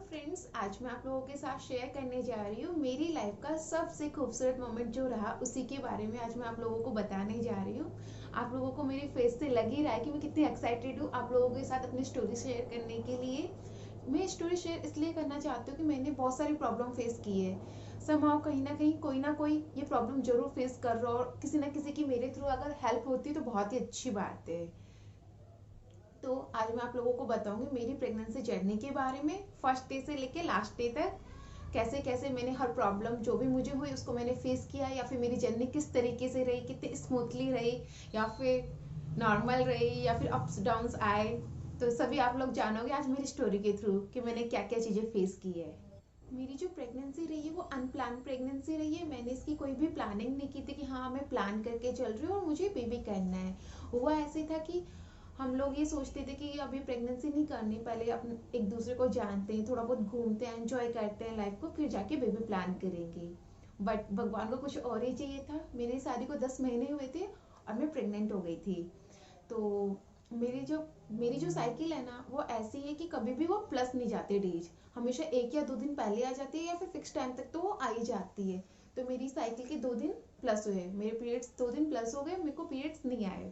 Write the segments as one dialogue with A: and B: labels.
A: Friends, आज मैं आप लोगों के साथ शेयर करने जा रही हूँ मेरी लाइफ का सबसे खूबसूरत मोमेंट जो रहा उसी के बारे में आज मैं आप लोगों को बताने जा रही हूँ। आप लोगों को मेरे फेस से लग ही रहा है कि मैं कितनी एक्साइटेड हूँ आप लोगों के साथ अपनी स्टोरी शेयर करने के लिए। मैं स्टोरी शेयर इसलिए करना चाहती हूँ कि मैंने बहुत सारी प्रॉब्लम फेस की है। समहाउ कहीं ना कोई ये प्रॉब्लम जरूर फेस कर रहा हो और किसी ना किसी की मेरे थ्रू अगर हेल्प होती है तो बहुत ही अच्छी बात है। तो आज मैं आप लोगों को बताऊंगी मेरी प्रेगनेंसी जर्नी के बारे में, फर्स्ट डे से लेके लास्ट डे तक कैसे कैसे मैंने हर प्रॉब्लम जो भी मुझे हुई उसको मैंने फेस किया, या फिर मेरी जर्नी किस तरीके से रही, कितनी स्मूथली रही या फिर नॉर्मल रही या फिर अप्स डाउन्स आए। तो सभी आप लोग जानोगे आज मेरी स्टोरी के थ्रू कि मैंने क्या क्या चीज़ें फेस की है। मेरी जो प्रेगनेंसी रही है वो अनप्लान प्रेगनेंसी रही है। मैंने इसकी कोई भी प्लानिंग नहीं की थी कि हाँ मैं प्लान करके चल रही हूँ और मुझे बेबी करना है। हुआ ऐसे था कि हम लोग ये सोचते थे कि अभी प्रेगनेंसी नहीं करनी, पहले अपन एक दूसरे को जानते हैं, थोड़ा बहुत घूमते हैं, एंजॉय करते हैं लाइफ को, फिर जाके बेबी प्लान करेंगे। बट भगवान को कुछ और ही चाहिए था। मेरी शादी को 10 महीने हुए थे और मैं प्रेग्नेंट हो गई थी। तो मेरी जो साइकिल है ना वो ऐसी है कि कभी भी वो प्लस नहीं जाते डेज, हमेशा 1 या 2 दिन पहले आ जाती है या फिर फिक्स टाइम तक तो वो आ ही जाती है। तो मेरी साइकिल के 2 दिन प्लस हुए, मेरे पीरियड्स 2 दिन प्लस हो गए, मेरे को पीरियड्स नहीं आए।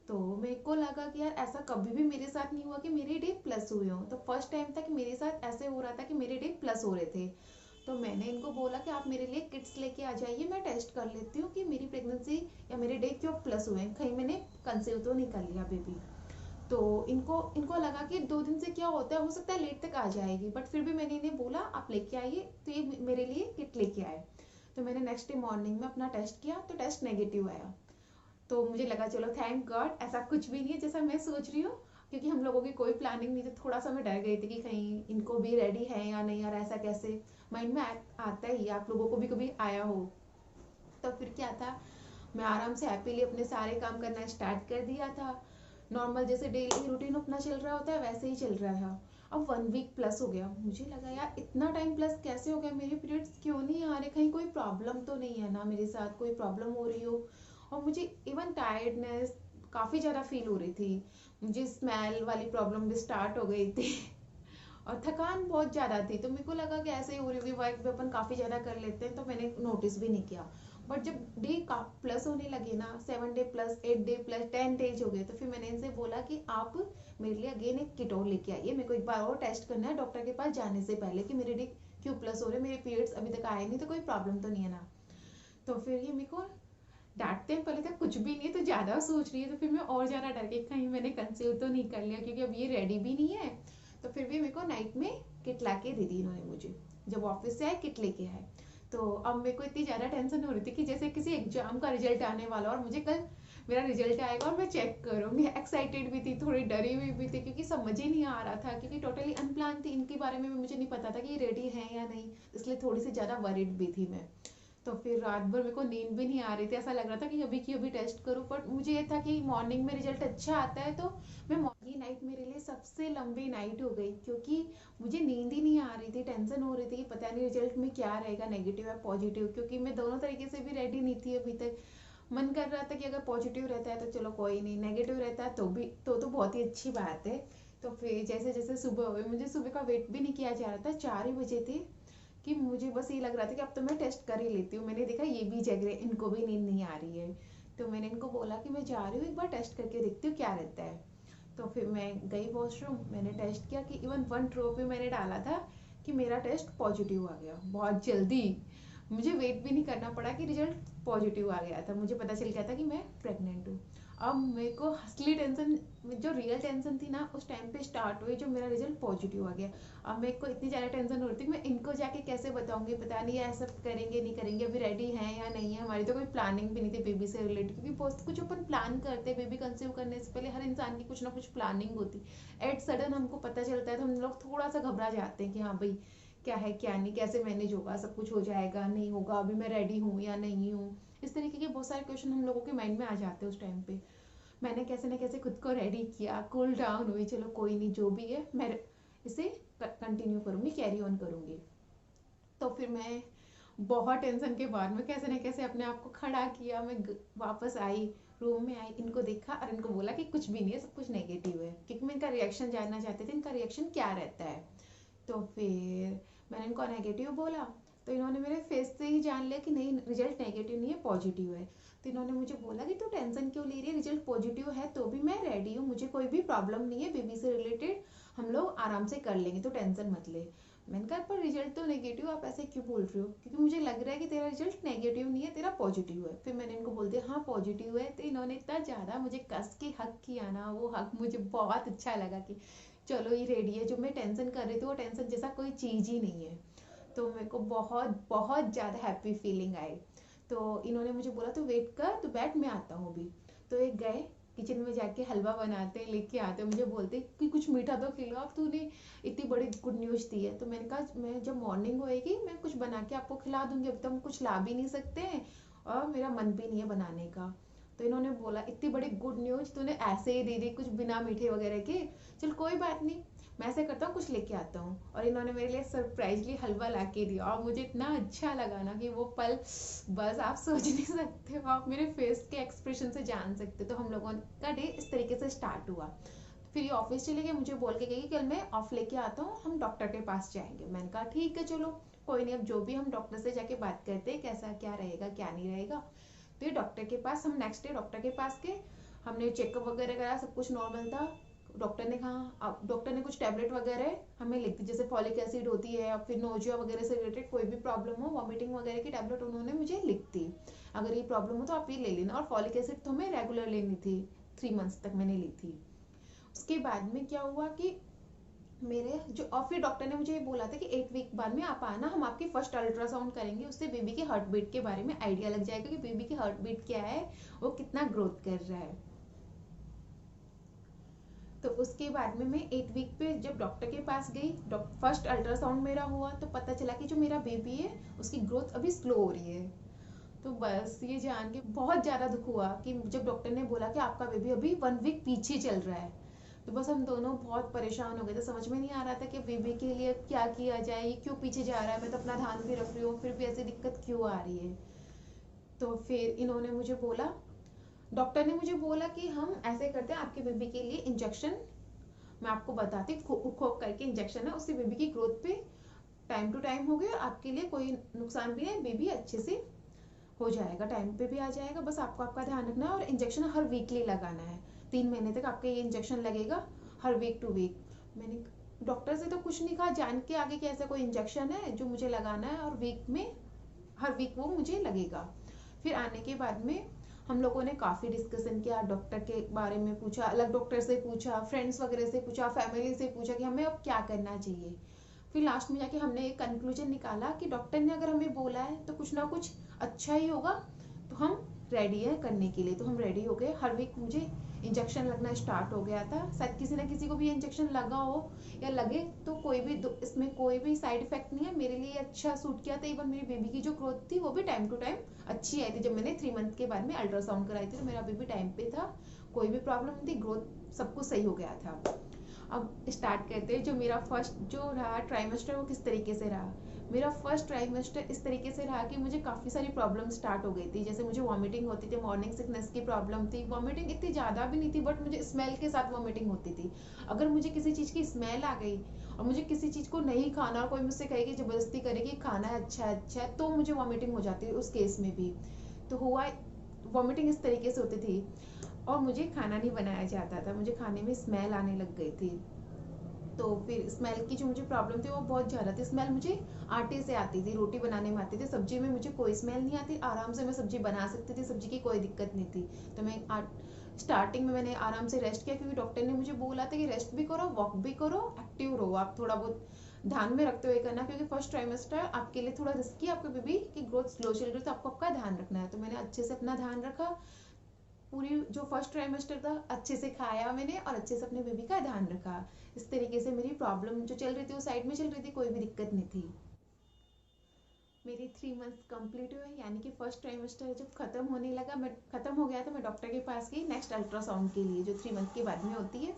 A: तो मेरे को लगा कि यार ऐसा कभी भी मेरे साथ नहीं हुआ कि मेरे डे प्लस हुए हों। तो फर्स्ट टाइम था कि मेरे साथ ऐसे हो रहा था कि मेरे डे प्लस हो रहे थे। तो मैंने इनको बोला कि आप मेरे लिए किट्स लेके आ जाइए, मैं टेस्ट कर लेती हूँ कि मेरी प्रेगनेंसी या मेरे डे क्यों प्लस हुए हैं, कहीं मैंने कंसीव तो नहीं कर लिया बेबी। तो इनको इनको लगा कि 2 दिन से क्या होता है, हो सकता है लेट तक आ जाएगी, बट फिर भी मैंने इन्हें बोला आप लेके आइए, तो ये मेरे लिए किट लेके आए। तो मैंने नेक्स्ट डे मॉर्निंग में अपना टेस्ट किया तो टेस्ट नेगेटिव आया। तो मुझे लगा चलो थैंक गॉड ऐसा कुछ भी नहीं है जैसा मैं सोच रही हूँ, क्योंकि हम लोगों की कोई प्लानिंग नहीं थी। थोड़ा सा मैं डर गई थी कि कहीं इनको भी रेडी है या नहीं, यार ऐसा कैसे माइंड में आता ही, आप लोगों को भी कभी आया हो। तो फिर क्या था, मैं आराम से हैप्पीली अपने सारे काम करना स्टार्ट कर दिया था। नॉर्मल जैसे डेली रूटीन अपना चल रहा होता है वैसे ही चल रहा था। अब 1 वीक प्लस हो गया, मुझे लगा यार इतना टाइम प्लस कैसे हो गया, मेरे पीरियड्स क्यों नहीं आ रहे, कहीं कोई प्रॉब्लम तो नहीं है ना, मेरे साथ कोई प्रॉब्लम हो रही हो। और मुझे इवन टायर्डनेस काफ़ी ज़्यादा फील हो रही थी, मुझे स्मेल वाली प्रॉब्लम भी स्टार्ट हो गई थी और थकान बहुत ज़्यादा थी। तो मेरे को लगा कि ऐसे ही हो रही होगी, वर्क भी अपन काफ़ी ज़्यादा कर लेते हैं, तो मैंने नोटिस भी नहीं किया। बट जब डे का प्लस होने लगे ना, 7 debt plus, 8 debt plus, 10 days हो गए, तो फिर मैंने इनसे बोला कि आप मेरे लिए अगेन एक किट और लेके आइए, मेरे को एक बार और टेस्ट करना है डॉक्टर के पास जाने से पहले कि मेरे डे क्यों प्लस हो रहे, मेरे पीरियड्स अभी तक आए नहीं, तो कोई प्रॉब्लम तो नहीं है ना। तो फिर ये मेरे को डांटते हैं, पहले तक कुछ भी नहीं है तो ज़्यादा सोच रही है, तो फिर मैं और ज़्यादा डर गई कहीं मैंने कंसीव तो नहीं कर लिया, क्योंकि अब ये रेडी भी नहीं है। तो फिर भी मेरे को नाइट में किट ला के दे दी इन्होंने मुझे, जब ऑफिस से आए किट लेके आए। तो अब मेरे को इतनी ज़्यादा टेंशन हो रही थी कि जैसे किसी एग्जाम का रिजल्ट आने वाला और मुझे कल मेरा रिजल्ट आएगा और मैं चेक करूँगी। एक्साइटेड भी थी, थोड़ी डरी हुई भी थी, क्योंकि समझ ही नहीं आ रहा था, क्योंकि टोटली अनप्लान थी, इनके बारे में भी मुझे नहीं पता था कि ये रेडी है या नहीं, इसलिए थोड़ी सी ज़्यादा वरिड भी थी मैं। तो फिर रात भर मेरे को नींद भी नहीं आ रही थी, ऐसा लग रहा था कि अभी की अभी टेस्ट करूं, बट मुझे ये था कि मॉर्निंग में रिजल्ट अच्छा आता है तो मैं ये नाइट मेरे लिए सबसे लंबी नाइट हो गई, क्योंकि मुझे नींद ही नहीं आ रही थी, टेंशन हो रही थी कि पता नहीं रिजल्ट में क्या रहेगा, नेगेटिव या पॉजिटिव, क्योंकि मैं दोनों तरीके से भी रेडी नहीं थी अभी तक। मन कर रहा था कि अगर पॉजिटिव रहता है तो चलो कोई नहीं, नेगेटिव रहता है तो भी तो बहुत ही अच्छी बात है। तो फिर जैसे जैसे सुबह हुई, मुझे सुबह का वेट भी नहीं किया जा रहा था, 4 ही बजे थे, कि मुझे बस ये लग रहा था कि अब तो मैं टेस्ट कर ही लेती हूँ। मैंने देखा ये भी जग रहे, इनको भी नींद नहीं आ रही है, तो मैंने इनको बोला कि मैं जा रही हूँ, एक बार टेस्ट करके देखती हूँ क्या रहता है। तो फिर मैं गई वॉशरूम, मैंने टेस्ट किया कि इवन 1 ड्रॉप भी मैंने डाला था कि मेरा टेस्ट पॉजिटिव आ गया बहुत जल्दी। मुझे वेट भी नहीं करना पड़ा कि रिजल्ट पॉजिटिव आ गया था, मुझे पता चल गया था कि मैं प्रेग्नेंट हूँ। अब मेरे को असली टेंशन, जो रियल टेंशन थी ना उस टाइम पे स्टार्ट हुई, जो मेरा रिजल्ट पॉजिटिव आ गया। अब मेरे को इतनी ज़्यादा टेंशन हो रही थी, मैं इनको जाके कैसे बताऊंगी, पता नहीं ये ऐसा करेंगे नहीं करेंगे, अभी रेडी हैं या नहीं है। हमारी तो कोई प्लानिंग भी नहीं थी बेबी से रिलेटेड, क्योंकि बहुत कुछ अपन प्लान करते हैं बेबी कंसीव करने से पहले, हर इंसान की कुछ ना कुछ प्लानिंग होती। एट सडन हमको पता चलता है तो हम लोग थोड़ा सा घबरा जाते हैं कि हाँ भाई क्या है क्या नहीं, कैसे मैनेज होगा, सब कुछ हो जाएगा नहीं होगा, अभी मैं रेडी हूँ या नहीं हूँ। इस तरीके के बहुत सारे क्वेश्चन हम लोगों के माइंड में आ जाते हैं उस टाइम पे। मैंने कैसे ना कैसे खुद को रेडी किया, कूल डाउन हुई, चलो कोई नहीं जो भी है मैं इसे कंटिन्यू करूँगी, कैरी ऑन करूँगी। तो फिर मैं बहुत टेंशन के बाद में कैसे ना कैसे अपने आप को खड़ा किया, मैं वापस आई, रूम में आई, इनको देखा और इनको बोला कि कुछ भी नहीं है, सब कुछ नेगेटिव है, क्योंकि मैं इनका रिएक्शन जानना चाहती थी, इनका रिएक्शन क्या रहता है। तो फिर मैंने इनको नेगेटिव बोला, तो इन्होंने मेरे फेस से ही जान लिया कि नहीं, रिजल्ट नेगेटिव नहीं है, पॉजिटिव है। तो इन्होंने मुझे बोला कि तू टेंशन क्यों ले रही है, रिजल्ट पॉजिटिव है तो भी मैं रेडी हूँ, मुझे कोई भी प्रॉब्लम नहीं है, बेबी से रिलेटेड हम लोग आराम से कर लेंगे, तो टेंशन मत ले। मैंने कहा पर रिजल्ट तो नेगेटिव, आप ऐसे क्यों बोल रहे हो, क्योंकि मुझे लग रहा है कि तेरा रिजल्ट नेगेटिव नहीं है, तेरा पॉजिटिव है। फिर मैंने इनको बोल दिया हाँ पॉजिटिव है। तो इन्होंने इतना ज़्यादा मुझे कस के हक किया ना, वो हक मुझे बहुत अच्छा लगा कि चलो ये रेडी है। जो मैं टेंशन कर रही थी वो टेंशन जैसा कोई चीज़ ही नहीं है। तो मेरे को बहुत बहुत ज़्यादा हैप्पी फीलिंग आई। तो इन्होंने मुझे बोला तो वेट कर, तो बैठ मैं आता हूँ अभी। तो एक गए किचन में जाके हलवा बनाते हैं, लेके आते हैं, मुझे बोलते कि कुछ मीठा तो खिलाओ, अब तूने इतनी बड़ी गुड न्यूज़ दी है। तो मैंने कहा मैं जब मॉर्निंग होएगी मैं कुछ बना के आपको खिला दूंगी, अब तो हम कुछ ला भी नहीं सकते हैं और मेरा मन भी नहीं है बनाने का। तो इन्होंने बोला इतनी बड़ी गुड न्यूज़ तूने ऐसे ही दे दी, कुछ बिना मीठे वगैरह के, चल कोई बात नहीं, मैं ऐसे करता हूँ कुछ लेके आता हूँ। और इन्होंने मेरे लिए सरप्राइजली हलवा ला के दिया और मुझे इतना अच्छा लगा ना कि वो पल बस आप सोच नहीं सकते हो, आप मेरे फेस के एक्सप्रेशन से जान सकते हो। तो हम लोगों का डे इस तरीके से स्टार्ट हुआ। फिर ये ऑफिस चले गए, मुझे बोल के गई कि कल मैं ऑफ लेके आता हूँ, हम डॉक्टर के पास जाएंगे। मैंने कहा ठीक है चलो कोई नहीं, अब जो भी हम डॉक्टर से जाके बात करते हैं कैसा क्या रहेगा क्या नहीं रहेगा। तो ये डॉक्टर के पास हम नेक्स्ट डे डॉक्टर के पास गए, हमने चेकअप वगैरह कराया, सब कुछ नॉर्मल था। डॉक्टर ने कहा, अब डॉक्टर ने कुछ टैबलेट वगैरह हमें लिख दी, जैसे फॉलिक एसिड होती है या फिर नोजिया वगैरह से रिलेटेड कोई भी प्रॉब्लम हो, वॉमिटिंग वगैरह की टैबलेट उन्होंने मुझे लिख दी, अगर ये प्रॉब्लम हो तो आप ये ले लेना। और फॉलिक एसिड तो हमें रेगुलर लेनी थी, 3 मंथ्स तक मैंने ली थी। उसके बाद में क्या हुआ कि मेरे जो, और फिर डॉक्टर ने मुझे ये बोला था कि 8 वीक बाद में आप आना, हम आपकी फर्स्ट अल्ट्रासाउंड करेंगे, उससे बेबी की हार्ट बीट के बारे में आइडिया लग जाएगा कि बेबी की हार्ट बीट क्या है, वो कितना ग्रोथ कर रहा है। तो उसके बाद में मैं 8 वीक पे जब डॉक्टर के पास गई, फर्स्ट अल्ट्रासाउंड मेरा हुआ, तो पता चला कि जो मेरा बेबी है उसकी ग्रोथ अभी स्लो हो रही है। तो बस ये जान के बहुत ज़्यादा दुख हुआ कि जब डॉक्टर ने बोला कि आपका बेबी अभी 1 वीक पीछे चल रहा है। तो बस हम दोनों बहुत परेशान हो गए थे, समझ में नहीं आ रहा था कि बेबी के लिए क्या किया जाए, ये क्यों पीछे जा रहा है, मैं तो अपना ध्यान भी रख रही हूँ फिर भी ऐसी दिक्कत क्यों आ रही है। तो फिर इन्होंने मुझे बोला, डॉक्टर ने मुझे बोला कि हम ऐसे करते हैं, आपके बेबी के लिए इंजेक्शन मैं आपको बताती खोप करके इंजेक्शन है, उससे बेबी की ग्रोथ पे टाइम टू टाइम हो गया, आपके लिए कोई नुकसान भी नहीं, बेबी अच्छे से हो जाएगा, टाइम पे भी आ जाएगा, बस आपको आपका ध्यान रखना है। और इंजेक्शन हर वीकली लगाना है, 3 महीने तक आपका ये इंजेक्शन लगेगा, हर वीक टू वीक। मैंने डॉक्टर से तो कुछ नहीं कहा, जान के आगे कि ऐसा कोई इंजेक्शन है जो मुझे लगाना है और वीक में हर वीक वो मुझे लगेगा। फिर आने के बाद में हम लोगों ने काफ़ी डिस्कशन किया, डॉक्टर के बारे में पूछा, अलग डॉक्टर से पूछा, फ्रेंड्स वगैरह से पूछा, फैमिली से पूछा कि हमें अब क्या करना चाहिए। फिर लास्ट में जाके हमने एक कंक्लूजन निकाला कि डॉक्टर ने अगर हमें बोला है तो कुछ ना कुछ अच्छा ही होगा, तो हम रेडी है करने के लिए। तो हम रेडी हो गए, हर वीक मुझे इंजेक्शन लगना स्टार्ट हो गया था। शायद किसी ना किसी को भी इंजेक्शन लगा हो या लगे, तो कोई भी इसमें कोई भी साइड इफेक्ट नहीं है, मेरे लिए अच्छा सूट किया था। इवन मेरी बेबी की जो ग्रोथ थी वो भी टाइम टू टाइम अच्छी आई थी। जब मैंने 3 मंथ के बाद में अल्ट्रासाउंड कराई थी तो मेरा बेबी टाइम पे था, कोई भी प्रॉब्लम नहीं थी, ग्रोथ सब कुछ सही हो गया था। अब स्टार्ट करते हैं, जो मेरा फर्स्ट जो रहा ट्राइमेस्टर वो किस तरीके से रहा। मेरा फर्स्ट ट्राइमेस्टर इस तरीके से रहा कि मुझे काफ़ी सारी प्रॉब्लम स्टार्ट हो गई थी, जैसे मुझे वॉमिटिंग होती थी, मॉर्निंग सिकनेस की प्रॉब्लम थी, वॉमिटिंग इतनी ज़्यादा भी नहीं थी बट मुझे स्मेल के साथ वॉमिटिंग होती थी। अगर मुझे किसी चीज़ की स्मेल आ गई और मुझे किसी चीज़ को नहीं खाना और कोई मुझसे कहेगी ज़बरदस्ती करेगी खाना है अच्छा है, तो मुझे वॉमिटिंग हो जाती है उस केस में भी। तो हुआ वॉमिटिंग इस तरीके से होती थी और मुझे खाना नहीं बनाया जाता था, मुझे खाने में स्मेल आने लग गई थी। तो फिर स्मेल की जो मुझे प्रॉब्लम थी वो बहुत ज़्यादा थी। स्मेल मुझे आटे से आती थी, रोटी बनाने में आती थी, सब्जी में मुझे कोई स्मेल नहीं आती, आराम से मैं सब्जी बना सकती थी, सब्जी की कोई दिक्कत नहीं थी। तो मैं स्टार्टिंग में मैंने आराम से रेस्ट किया, क्योंकि डॉक्टर ने मुझे बोला था कि रेस्ट भी करो, वॉक भी करो, एक्टिव रहो, आप थोड़ा बहुत ध्यान में रखते हुए करना, क्योंकि फर्स्ट ट्राइमेस्टर आपके लिए थोड़ा रिस्की है, आपके बेबी की ग्रोथ स्लो चल रही है तो आपको आपका ध्यान रखना है। तो मैंने अच्छे से अपना ध्यान रखा, पूरी जो फर्स्ट ट्राइमेस्टर था अच्छे से खाया मैंने और अच्छे से अपने बेबी का ध्यान रखा। इस तरीके से मेरी प्रॉब्लम जो चल रही थी वो साइड में चल रही थी, कोई भी दिक्कत नहीं थी। मेरी 3 मंथ्स कंप्लीट हुए, यानी कि फर्स्ट ट्राइमेस्टर जब खत्म होने लगा, मैं खत्म हो गया तो मैं डॉक्टर के पास गई नेक्स्ट अल्ट्रासाउंड के लिए, जो 3 मंथ के बाद में होती है।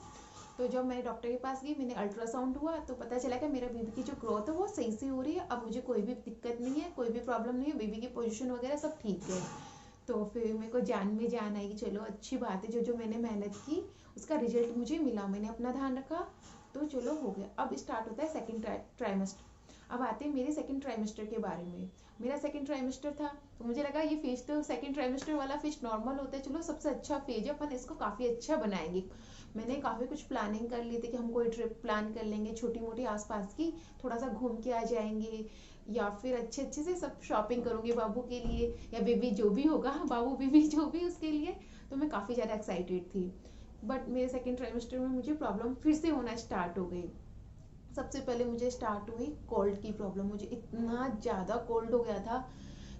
A: तो जब मैं डॉक्टर के पास गई, मैंने अल्ट्रासाउंड हुआ तो पता चला कि मेरा बेबी की जो ग्रोथ है वो सही से हो रही है, अब मुझे कोई भी दिक्कत नहीं है, कोई भी प्रॉब्लम नहीं है, बेबी की पोजीशन वगैरह सब ठीक है। तो फिर मेरे को जान में जान आई कि चलो अच्छी बात है, जो जो मैंने मेहनत की उसका रिजल्ट मुझे मिला, मैंने अपना ध्यान रखा, तो चलो हो गया। अब स्टार्ट होता है सेकंड ट्राइमेस्टर। अब आते हैं मेरे सेकंड ट्राइमेस्टर के बारे में। मेरा सेकंड ट्राइमेस्टर था, तो मुझे लगा ये फेज तो सेकंड ट्राइमेस्टर वाला फेज नॉर्मल होता है, चलो सबसे अच्छा फेज है, अपन इसको काफ़ी अच्छा बनाएंगे। मैंने काफ़ी कुछ प्लानिंग कर ली थी कि हम कोई ट्रिप प्लान कर लेंगे छोटी मोटी आसपास की, थोड़ा सा घूम के आ जाएंगे, या फिर अच्छे अच्छे से सब शॉपिंग करूंगी बाबू के लिए या बेबी जो भी होगा, बाबू बेबी जो भी उसके लिए। तो मैं काफ़ी ज़्यादा एक्साइटेड थी। बट मेरे सेकेंड ट्राइमेस्टर में मुझे प्रॉब्लम फिर से होना स्टार्ट हो गई। सबसे पहले मुझे स्टार्ट हुई कोल्ड की प्रॉब्लम। मुझे इतना ज़्यादा कोल्ड हो गया था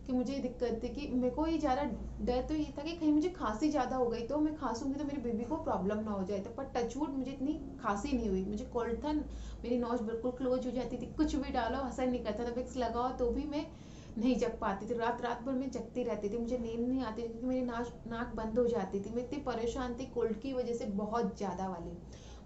A: कि मुझे दिक्कत थी कि मेरे को ये ज़्यादा डर तो ये था कि कहीं मुझे खांसी ज़्यादा हो गई तो मैं खांसूंगी तो मेरी बेबी को प्रॉब्लम ना हो जाए। तो पर टचवुड मुझे इतनी खांसी नहीं हुई। मुझे कोल्ड था, मेरी नोज बिल्कुल क्लोज हो जाती थी, कुछ भी डालो असर नहीं करता था, विक्स लगाओ तो भी मैं नहीं जग पाती थी। रात रात भर मैं जगती रहती थी, मुझे नींद नहीं आती थी क्योंकि मेरी नाक बंद हो जाती थी। मैं इतनी परेशान थी कोल्ड की वजह से, बहुत ज़्यादा वाली।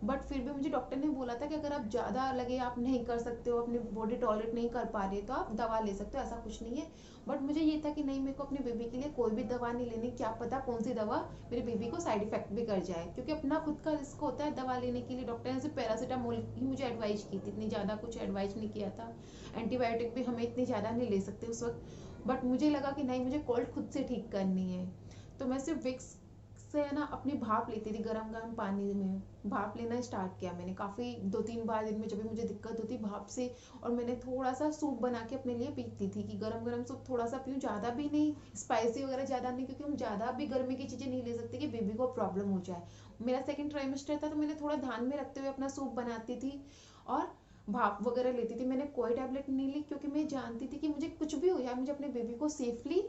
A: बट फिर भी मुझे डॉक्टर ने बोला था कि अगर आप ज़्यादा लगे आप नहीं कर सकते हो, अपनी बॉडी टॉलरेट नहीं कर पा रहे तो आप दवा ले सकते हो, ऐसा कुछ नहीं है। बट मुझे ये था कि नहीं, मेरे को अपने बेबी के लिए कोई भी दवा नहीं लेनी, क्या पता कौन सी दवा मेरे बेबी को साइड इफेक्ट भी कर जाए, क्योंकि अपना खुद का रिस्क होता है दवा लेने के लिए। डॉक्टर ने सिर्फ पैरासीटामोल ही मुझे एडवाइस की थी, इतनी ज़्यादा कुछ एडवाइस नहीं किया था। एंटीबायोटिक भी हमें इतनी ज़्यादा नहीं ले सकते उस वक्त। बट मुझे लगा कि नहीं, मुझे कोल्ड खुद से ठीक करनी है। तो मैं सिर्फ विक्स से है ना अपनी भाप लेती थी, गरम गरम पानी में भाप लेना स्टार्ट किया मैंने काफ़ी 2-3 बार दिन में जब भी मुझे दिक्कत होती भाप से। और मैंने थोड़ा सा सूप बना के अपने लिए पीती थी कि गरम गरम सूप थोड़ा सा पीऊँ, ज़्यादा भी नहीं, स्पाइसी वगैरह ज़्यादा नहीं, क्योंकि हम ज़्यादा भी गर्मी की चीज़ें नहीं ले सकते कि बेबी को प्रॉब्लम हो जाए। मेरा सेकेंड ट्राइमेस्टर था तो मैंने थोड़ा ध्यान में रखते हुए अपना सूप बनाती थी और भाप वगैरह लेती थी। मैंने कोई टैबलेट नहीं ली क्योंकि मैं जानती थी कि मुझे कुछ भी हो जाए, मुझे अपने बेबी को सेफली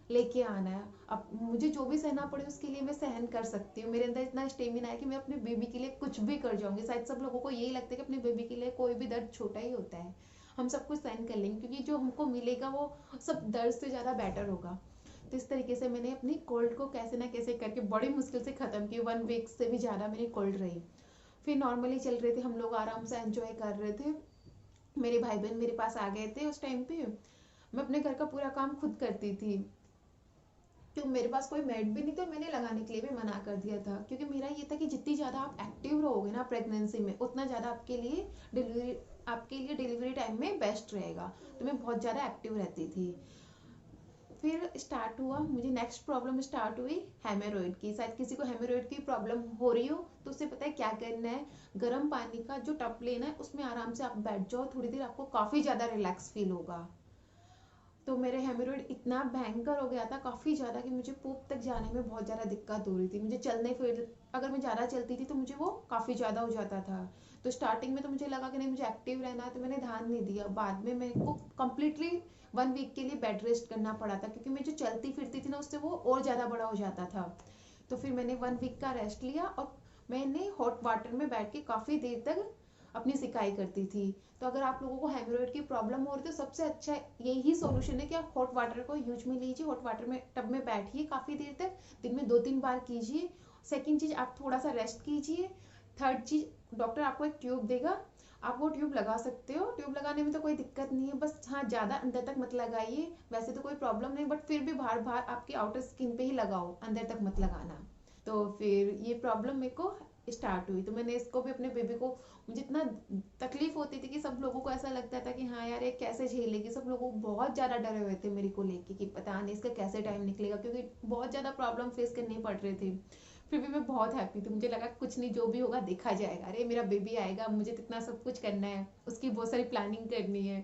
A: लेके आना है। अब मुझे जो भी सहना पड़े उसके लिए मैं सहन कर सकती हूँ। मेरे अंदर इतना स्टेमिना है कि मैं अपने बेबी के लिए कुछ भी कर जाऊंगी। शायद सब लोगों को यही लगता है कि अपने बेबी के लिए कोई भी दर्द छोटा ही होता है, हम सब कुछ सहन कर लेंगे क्योंकि जो हमको मिलेगा वो सब दर्द से ज़्यादा बेटर होगा। तो इस तरीके से मैंने अपनी कोल्ड को कैसे ना कैसे करके बड़ी मुश्किल से ख़त्म की। 1 वीक से भी ज़्यादा मेरी कोल्ड रही। फिर नॉर्मली चल रहे थे हम लोग, आराम से एंजॉय कर रहे थे। मेरे भाई बहन मेरे पास आ गए थे उस टाइम पे। मैं अपने घर का पूरा काम खुद करती थी, क्यों मेरे पास कोई मेड भी नहीं, तो मैंने लगाने के लिए भी मना कर दिया था। क्योंकि मेरा ये था कि जितनी ज़्यादा आप एक्टिव रहोगे ना प्रेगनेंसी में, उतना ज़्यादा आपके लिए डिलीवरी टाइम में बेस्ट रहेगा। तो मैं बहुत ज़्यादा एक्टिव रहती थी। फिर स्टार्ट हुआ, मुझे नेक्स्ट प्रॉब्लम स्टार्ट हुई हेमोरॉइड की। शायद किसी को हेमोरॉइड की प्रॉब्लम हो रही हो तो उससे पता है क्या करना है। गर्म पानी का जो टब लेना है, उसमें आराम से आप बैठ जाओ, थोड़ी देर आपको काफ़ी ज़्यादा रिलैक्स फील होगा। तो मेरे हेमोरॉइड इतना भयंकर हो गया था काफ़ी ज़्यादा कि मुझे पूप तक जाने में बहुत ज़्यादा दिक्कत हो रही थी। मुझे चलने फिर अगर मैं ज़्यादा चलती थी तो मुझे वो काफ़ी ज़्यादा हो जाता था। तो स्टार्टिंग में तो मुझे लगा कि नहीं, मुझे एक्टिव रहना है, तो मैंने ध्यान नहीं दिया। बाद में मेरे को कम्प्लीटली 1 वीक के लिए बेड रेस्ट करना पड़ा था, क्योंकि मैं जो चलती फिरती थी ना उससे वो और ज़्यादा बड़ा हो जाता था। तो फिर मैंने 1 वीक का रेस्ट लिया और मैंने हॉट वाटर में बैठ के काफ़ी देर तक अपनी सिकाई करती थी। तो अगर आप लोगों को हेमोरॉइड की प्रॉब्लम हो रही है तो सबसे अच्छा यही सॉल्यूशन है कि आप हॉट वाटर को यूज में लीजिए। हॉट वाटर में टब में बैठिए काफ़ी देर तक, दिन में 2-3 बार कीजिए। सेकेंड चीज़, आप थोड़ा सा रेस्ट कीजिए। थर्ड चीज़, डॉक्टर आपको एक ट्यूब देगा, आप वो ट्यूब लगा सकते हो। ट्यूब लगाने में तो कोई दिक्कत नहीं है, बस हाँ ज़्यादा अंदर तक मत लगाइए, वैसे तो कोई प्रॉब्लम नहीं, बट फिर भी बाहर बाहर आपकी आउटर स्किन पे ही लगाओ, अंदर तक मत लगाना। तो फिर ये प्रॉब्लम मेरे को स्टार्ट हुई। तो मैंने इसको भी अपने बेबी को, मुझे इतना तकलीफ होती थी कि सब लोगों को ऐसा लगता था कि हाँ यार ये कैसे झेलेगी। सब लोग बहुत ज़्यादा डरे हुए थे मेरे को लेके कि पता नहीं इसका कैसे टाइम निकलेगा, क्योंकि बहुत ज़्यादा प्रॉब्लम फेस करनी पड़ रही थी। फिर भी मैं बहुत हैप्पी थी, मुझे लगा कुछ नहीं, जो भी होगा देखा जाएगा। अरे मेरा बेबी आएगा, मुझे कितना सब कुछ करना है, उसकी बहुत सारी प्लानिंग करनी है।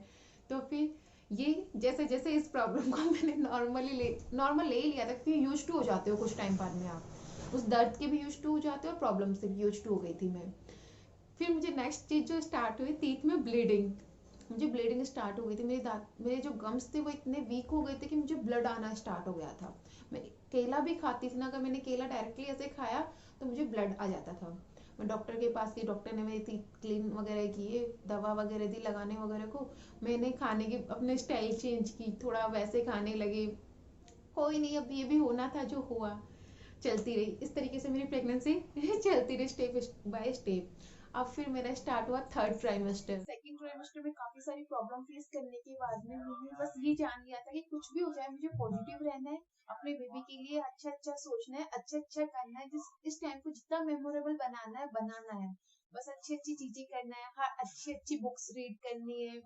A: तो फिर ये जैसे जैसे इस प्रॉब्लम को मैंने नॉर्मल ले लिया था, क्योंकि यूज टू हो जाते हो कुछ टाइम बाद में आप उस दर्द के भी यूज टू हो जाते हो और प्रॉब्लम से भी यूज टू हो गई थी मैं। फिर मुझे नेक्स्ट चीज जो स्टार्ट हुई, तीत में ब्लीडिंग। मुझे ब्लीडिंग स्टार्ट हो गई थी, मेरे दांत, मेरे जो गम्स थे वो इतने वीक हो गए थे कि मुझे ब्लड आना स्टार्ट हो गया था। मैं केला भी खाती थी ना, अगर मैंने केला डायरेक्टली ऐसे खाया तो मुझे ब्लड आ जाता था। मैं डॉक्टर के पास गई, डॉक्टर ने मेरी तीत क्लीन वगैरह किए, दवा वगैरह दी लगाने वगैरह को। मैंने खाने की अपने स्टाइल चेंज की, थोड़ा वैसे खाने लगी। कोई नहीं, अब ये भी होना था जो हुआ, चलती रही। इस तरीके से मेरी प्रेगनेंसी चलती रही स्टेप बाय स्टेप। अब फिर मेरा स्टार्ट हुआ थर्ड ट्राइमेस्टर। ट्राइमेस्टर में काफी सारी प्रॉब्लम फेस करने के बाद में मैंने बस ये जान लिया था कि कुछ भी हो जाए मुझे पॉजिटिव रहना है, अपने बेबी के लिए अच्छा अच्छा सोचना है, अच्छा अच्छा करना है, इस टाइम को जितना मेमोरेबल बनाना है बनाना है। बस अच्छी अच्छी चीजें करना है, हर अच्छी अच्छी बुक्स रीड करनी है,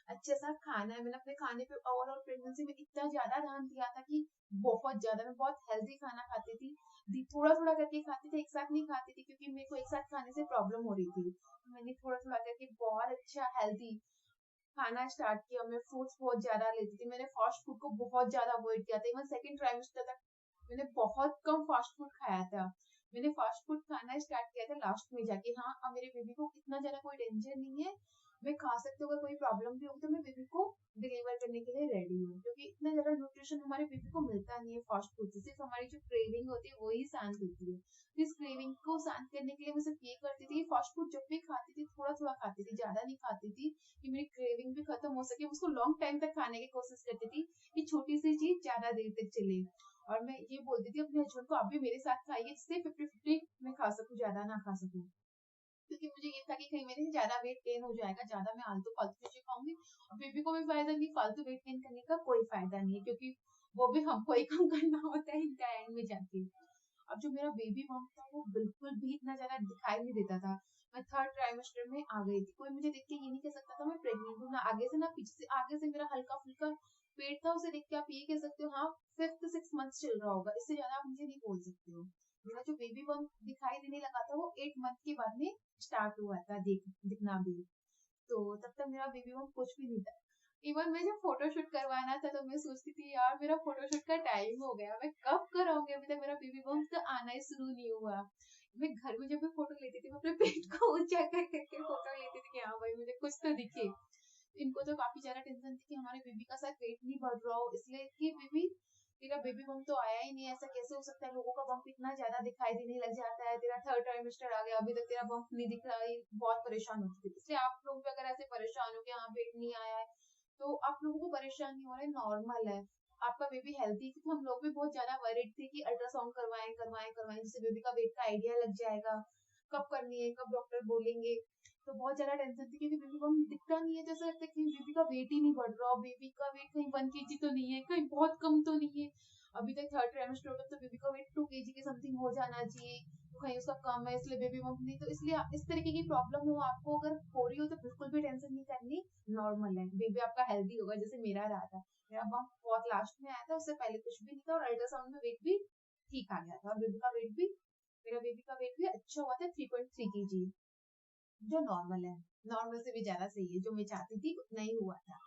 A: अच्छा सा खाना है। मैंने अपने खाने पे ओवरऑल प्रेगनेंसी में इतना ज्यादा ध्यान दिया था कि बहुत ज्यादा, मैं बहुत हेल्दी खाना खाती थी, थोड़ा थोड़ा करके खाती थी, एक साथ नहीं खाती थी क्योंकि मेरे को एक साथ खाने से प्रॉब्लम हो रही थी। मैंने थोड़ा थोड़ा करके बहुत अच्छा हेल्दी खाना स्टार्ट किया। मैं फ्रूट्स बहुत ज्यादा लेती थी, मैंने फास्ट फूड को बहुत ज्यादा अवॉइड किया था। इवन सेकंड ट्राइमेस्टर तक मैंने बहुत कम फास्ट फूड खाया था। मैंने फास्ट फूड खाना स्टार्ट किया था लास्ट में जाके। हाँ, अब मेरे बेबी को इतना ज्यादा कोई टेंशन नहीं है, मैं खा सकती हूँ, अगर कोई प्रॉब्लम भी होगी तो मैं बेबी को डिलीवर करने के लिए रेडी हूँ, क्योंकि इतना ज्यादा न्यूट्रिशन हमारे बेबी को मिलता नहीं है फास्ट फूड से। सिर्फ हमारी जो क्रेविंग होती है वही शांत होती है। इस क्रेविंग को शांत करने के लिए मैं सिर्फ ये करती थी, फास्ट फूड जब भी खाती थी थोड़ा थोड़ा खाती थी, ज्यादा नहीं खाती थी, कि मेरी क्रेविंग भी खत्म हो सके। उसको लॉन्ग टाइम तक खाने की कोशिश करती थी कि छोटी सी चीज ज्यादा देर तक चले। और मैं ये बोलती थी अपने हस्बैंड को, आप भी मेरे साथ खाइए, जिससे 50-50 मैं खा सकूं, ज्यादा ना खा सकूं, क्योंकि मुझे ये था कि कहीं मेरे ज्यादा वेट गेन हो जाएगा, ज्यादा मैं आलतू फालतू चीजें खाऊंगी और बेबी को भी फायदा नहीं, फालतू वेट गेन करने का कोई फायदा नहीं है, क्योंकि वो भी हमको ही कम करना होता है इनका एंड में जाके। अब जो मेरा बेबी बम्प था वो बिल्कुल भी इतना ज्यादा दिखाई नहीं देता था। मैं थर्ड ट्राइमेस्टर में आ गई थी, कोई मुझे देख के ये नहीं कह सकता था मैं प्रेग्नेंट हूँ, ना आगे से ना पीछे से। आगे से मेरा हल्का फुल्का पेट था, उसे देख के आप ये कह सकते हो हाँ 5th-6 मंथ चल रहा होगा, इससे ज्यादा आप मुझे नहीं बोल सकते हो। मेरा जो बेबी बम्प दिखाई देने लगा था वो 8 मंथ के बाद में स्टार्ट हुआ था दिखना भी। तो तब तक मेरा बेबी बम्प कुछ भी नहीं था। इवन मैं जब फोटोशूट करवाना था तो मैं सोचती थी यार मेरा फोटोशूट का टाइम हो गया, मैं कब कराऊंगी, अभी तक मेरा बेबी बम्प तो आना ही शुरू नहीं हुआ। मैं घर में जब भी फोटो लेती थी मैं अपने पेट को ऊंचा कर करके फोटो लेती थी कि हाँ भाई मुझे कुछ तो दिखे। इनको तो काफी ज्यादा टेंशन थी कि हमारे बेबी का शायद वेट नहीं बढ़ रहा हो, इसलिए कि बेबी तेरा बेबी बम्प तो आया ही नहीं, ऐसा कैसे हो सकता है, लोगों का बम्प इतना ज्यादा दिखाई देने लग जाता है, तेरा थर्ड ट्राइमेस्टर आ गया अभी तक तेरा बम्प नहीं दिख रहा है। बहुत परेशान होती थी। इसलिए आप लोग भी अगर ऐसे परेशान हो कि हाँ वेट नहीं आया है, तो आप लोगों को परेशान नहीं हो रहा है, नॉर्मल है, आपका बेबी हेल्थी। क्योंकि हम लोग भी बहुत ज्यादा वरीड थे कि अल्ट्रासाउंड करवाएं करवाएं करवाएं, जिससे बेबी का वेट का आइडिया लग जाएगा, कब करनी है, कब डॉक्टर बोलेंगे। तो बहुत ज्यादा टेंशन थी क्योंकि बेबी को दिखता नहीं है, जैसा लगता है कि बेबी का वेट ही नहीं बढ़ रहा, बेबी का वेट कहीं 1 kg तो नहीं है, कहीं बहुत कम तो नहीं है। अभी तक थर्ड ट्राइमेस्टर होगा तो बेबी का वेट 2 kg के समथिंग हो जाना चाहिए, तो कहीं उसका कम है इसलिए बेबी बम्प नहीं। तो इसलिए इस तरीके की प्रॉब्लम हो आपको अगर हो रही हो तो बिल्कुल भी टेंशन नहीं करनी, नॉर्मल है, बेबी आपका हेल्दी होगा जैसे मेरा रहा था। मेरा बम्प बहुत लास्ट में आया था, उससे पहले कुछ भी नहीं था, और अल्ट्रासाउंड में वेट भी ठीक आ गया था, और बेबी का वेट भी, मेरा बेबी का वेट भी अच्छा हुआ था 3.3 kg, जो नॉर्मल है, नॉर्मल से भी ज्यादा सही है, जो मैं चाहती थी उतना ही हुआ था।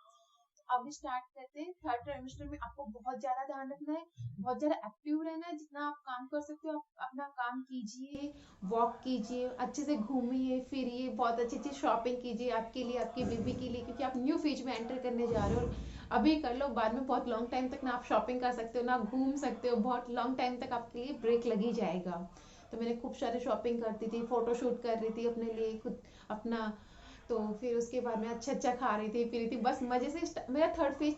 A: अब स्टार्ट करते हैं। थर्ड ट्राइमेस्टर में आपको बहुत ज्यादा ध्यान रखना है, बहुत ज्यादा एक्टिव रहना है, जितना आप काम कर सकते हो आप अपना काम कीजिए, वॉक कीजिए, अच्छे से घूमिए फिरिए, बहुत अच्छी अच्छी शॉपिंग कीजिए आपके लिए, आपके बेबी के लिए, क्योंकि आप न्यू फेज में एंटर करने जा रहे हो। अभी कर लो, बाद में बहुत लॉन्ग टाइम तक ना आप शॉपिंग कर सकते हो ना घूम सकते हो, बहुत लॉन्ग टाइम तक आपके लिए ब्रेक लगी जाएगा। तो मैंने खूब सारे शॉपिंग करती थी, फोटो शूट कर रही थी अपने लिए खुद अपना। तो फिर उसके बाद मैं अच्छा अच्छा खा रही थी पी रही थी, बस मजे से। मेरा थर्ड फेज,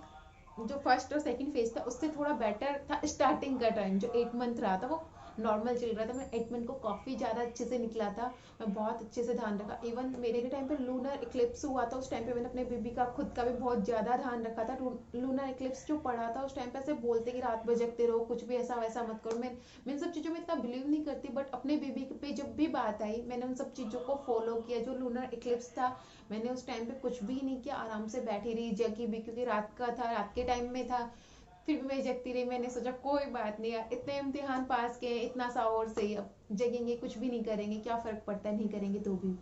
A: जो फर्स्ट और सेकंड फेज था उससे थोड़ा बेटर था स्टार्टिंग का टाइम, जो 8 मंथ रहा था वो नॉर्मल चल रहा था। मैं 8 मंथ को काफी ज्यादा अच्छे से निकला था, मैं बहुत अच्छे से ध्यान रखा। इवन मेरे टाइम पे लूनर इक्लिप्स हुआ था, उस टाइम पे मैंने अपने बेबी का खुद का भी बहुत ज्यादा ध्यान रखा था। लूनर इक्लिप्स जो पड़ा था उस टाइम पे ऐसे बोलते कि रात में जगते रहो, कुछ भी ऐसा वैसा मत करो। मैं इन सब चीजों में इतना बिलीव नहीं करती, बट अपने बेबी पे जब भी बात आई मैंने उन सब चीजों को फॉलो किया। जो लूनर इक्लिप्स था मैंने उस टाइम पे कुछ भी नहीं किया, आराम से बैठी रही, जगी भी, क्योंकि रात का था, रात के टाइम में था, फिर भी मैं जगती रही। मैंने सोचा कोई बात नहीं यार, इतने इम्तिहान पास किए, इतना सा और सही, अब जगेंगे कुछ भी नहीं करेंगे, क्या फर्क पड़ता है, नहीं करेंगे तो भी।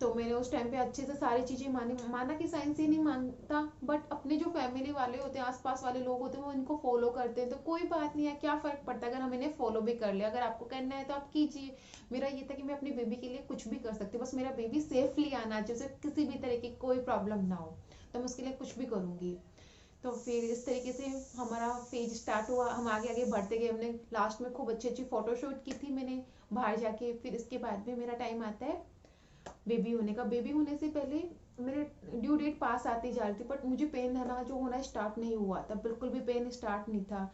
A: तो मैंने उस टाइम पे अच्छे से सारी चीजें मानी, माना कि साइंस ही नहीं मानता, बट अपने जो फैमिली वाले होते हैं, आसपास वाले लोग होते हैं, वो इनको फॉलो करते हैं, तो कोई बात नहीं है, क्या फर्क पड़ता है अगर हम इन्हें फॉलो भी कर ले। अगर आपको करना है तो आप कीजिए। मेरा ये था कि मैं अपनी बेबी के लिए कुछ भी कर सकती हूँ, बस मेरा बेबी सेफली आना चाहिए, उसे किसी भी तरह की कोई प्रॉब्लम ना हो, तो मैं उसके लिए कुछ भी करूंगी। तो फिर इस तरीके से हमारा फेज स्टार्ट हुआ, हम आगे आगे बढ़ते गए। हमने लास्ट में खूब अच्छी अच्छी फोटोशूट की थी मैंने बाहर जाके। फिर इसके बाद में मेरा टाइम आता है बेबी होने का। बेबी होने से पहले मेरे ड्यू डेट पास आती जा रही थी, बट मुझे पेन है ना जो होना स्टार्ट नहीं हुआ था, बिल्कुल भी पेन स्टार्ट नहीं था।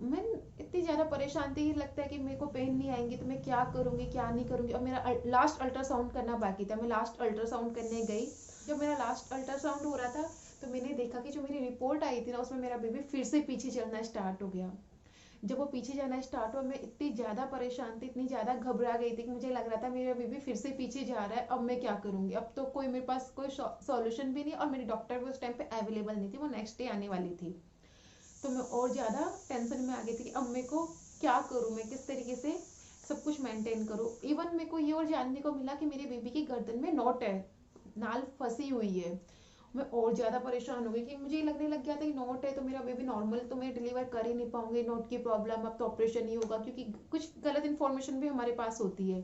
A: मैं इतनी ज्यादा परेशान थी, लगता है कि मेरे को पेन नहीं आएंगे तो मैं क्या करूंगी क्या नहीं करूंगी। और मेरा लास्ट अल्ट्रासाउंड करना बाकी था, मैं लास्ट अल्ट्रासाउंड करने गई जब मेरा लास्ट अल्ट्रासाउंड हो रहा था तो मैंने देखा कि जो मेरी रिपोर्ट आई थी ना उसमें मेरा बेबी फिर से पीछे चलना स्टार्ट हो गया। जब वो पीछे जाना स्टार्ट हुआ मैं इतनी ज़्यादा परेशान थी, इतनी ज़्यादा घबरा गई थी कि मुझे लग रहा था मेरा बेबी फिर से पीछे जा रहा है, अब मैं क्या करूँगी। अब तो कोई मेरे पास कोई सॉल्यूशन भी नहीं और मेरी डॉक्टर भी उस टाइम पे अवेलेबल नहीं थी, वो नेक्स्ट डे आने वाली थी। तो मैं और ज़्यादा टेंशन में आ गई थी कि अब मेरे को क्या करूँ, मैं किस तरीके से सब कुछ मेंटेन करूँ। इवन मेरे को ये और जानने को मिला कि मेरे बेबी की गर्दन में नॉट है, नाल फंसी हुई है। मैं और ज़्यादा परेशान हो गई कि मुझे लगने लग गया था कि नोट है तो मेरा बेबी नॉर्मल तो मैं डिलीवर कर ही नहीं पाऊंगी, नोट की प्रॉब्लम, अब तो ऑपरेशन ही होगा, क्योंकि कुछ गलत इन्फॉर्मेशन भी हमारे पास होती है।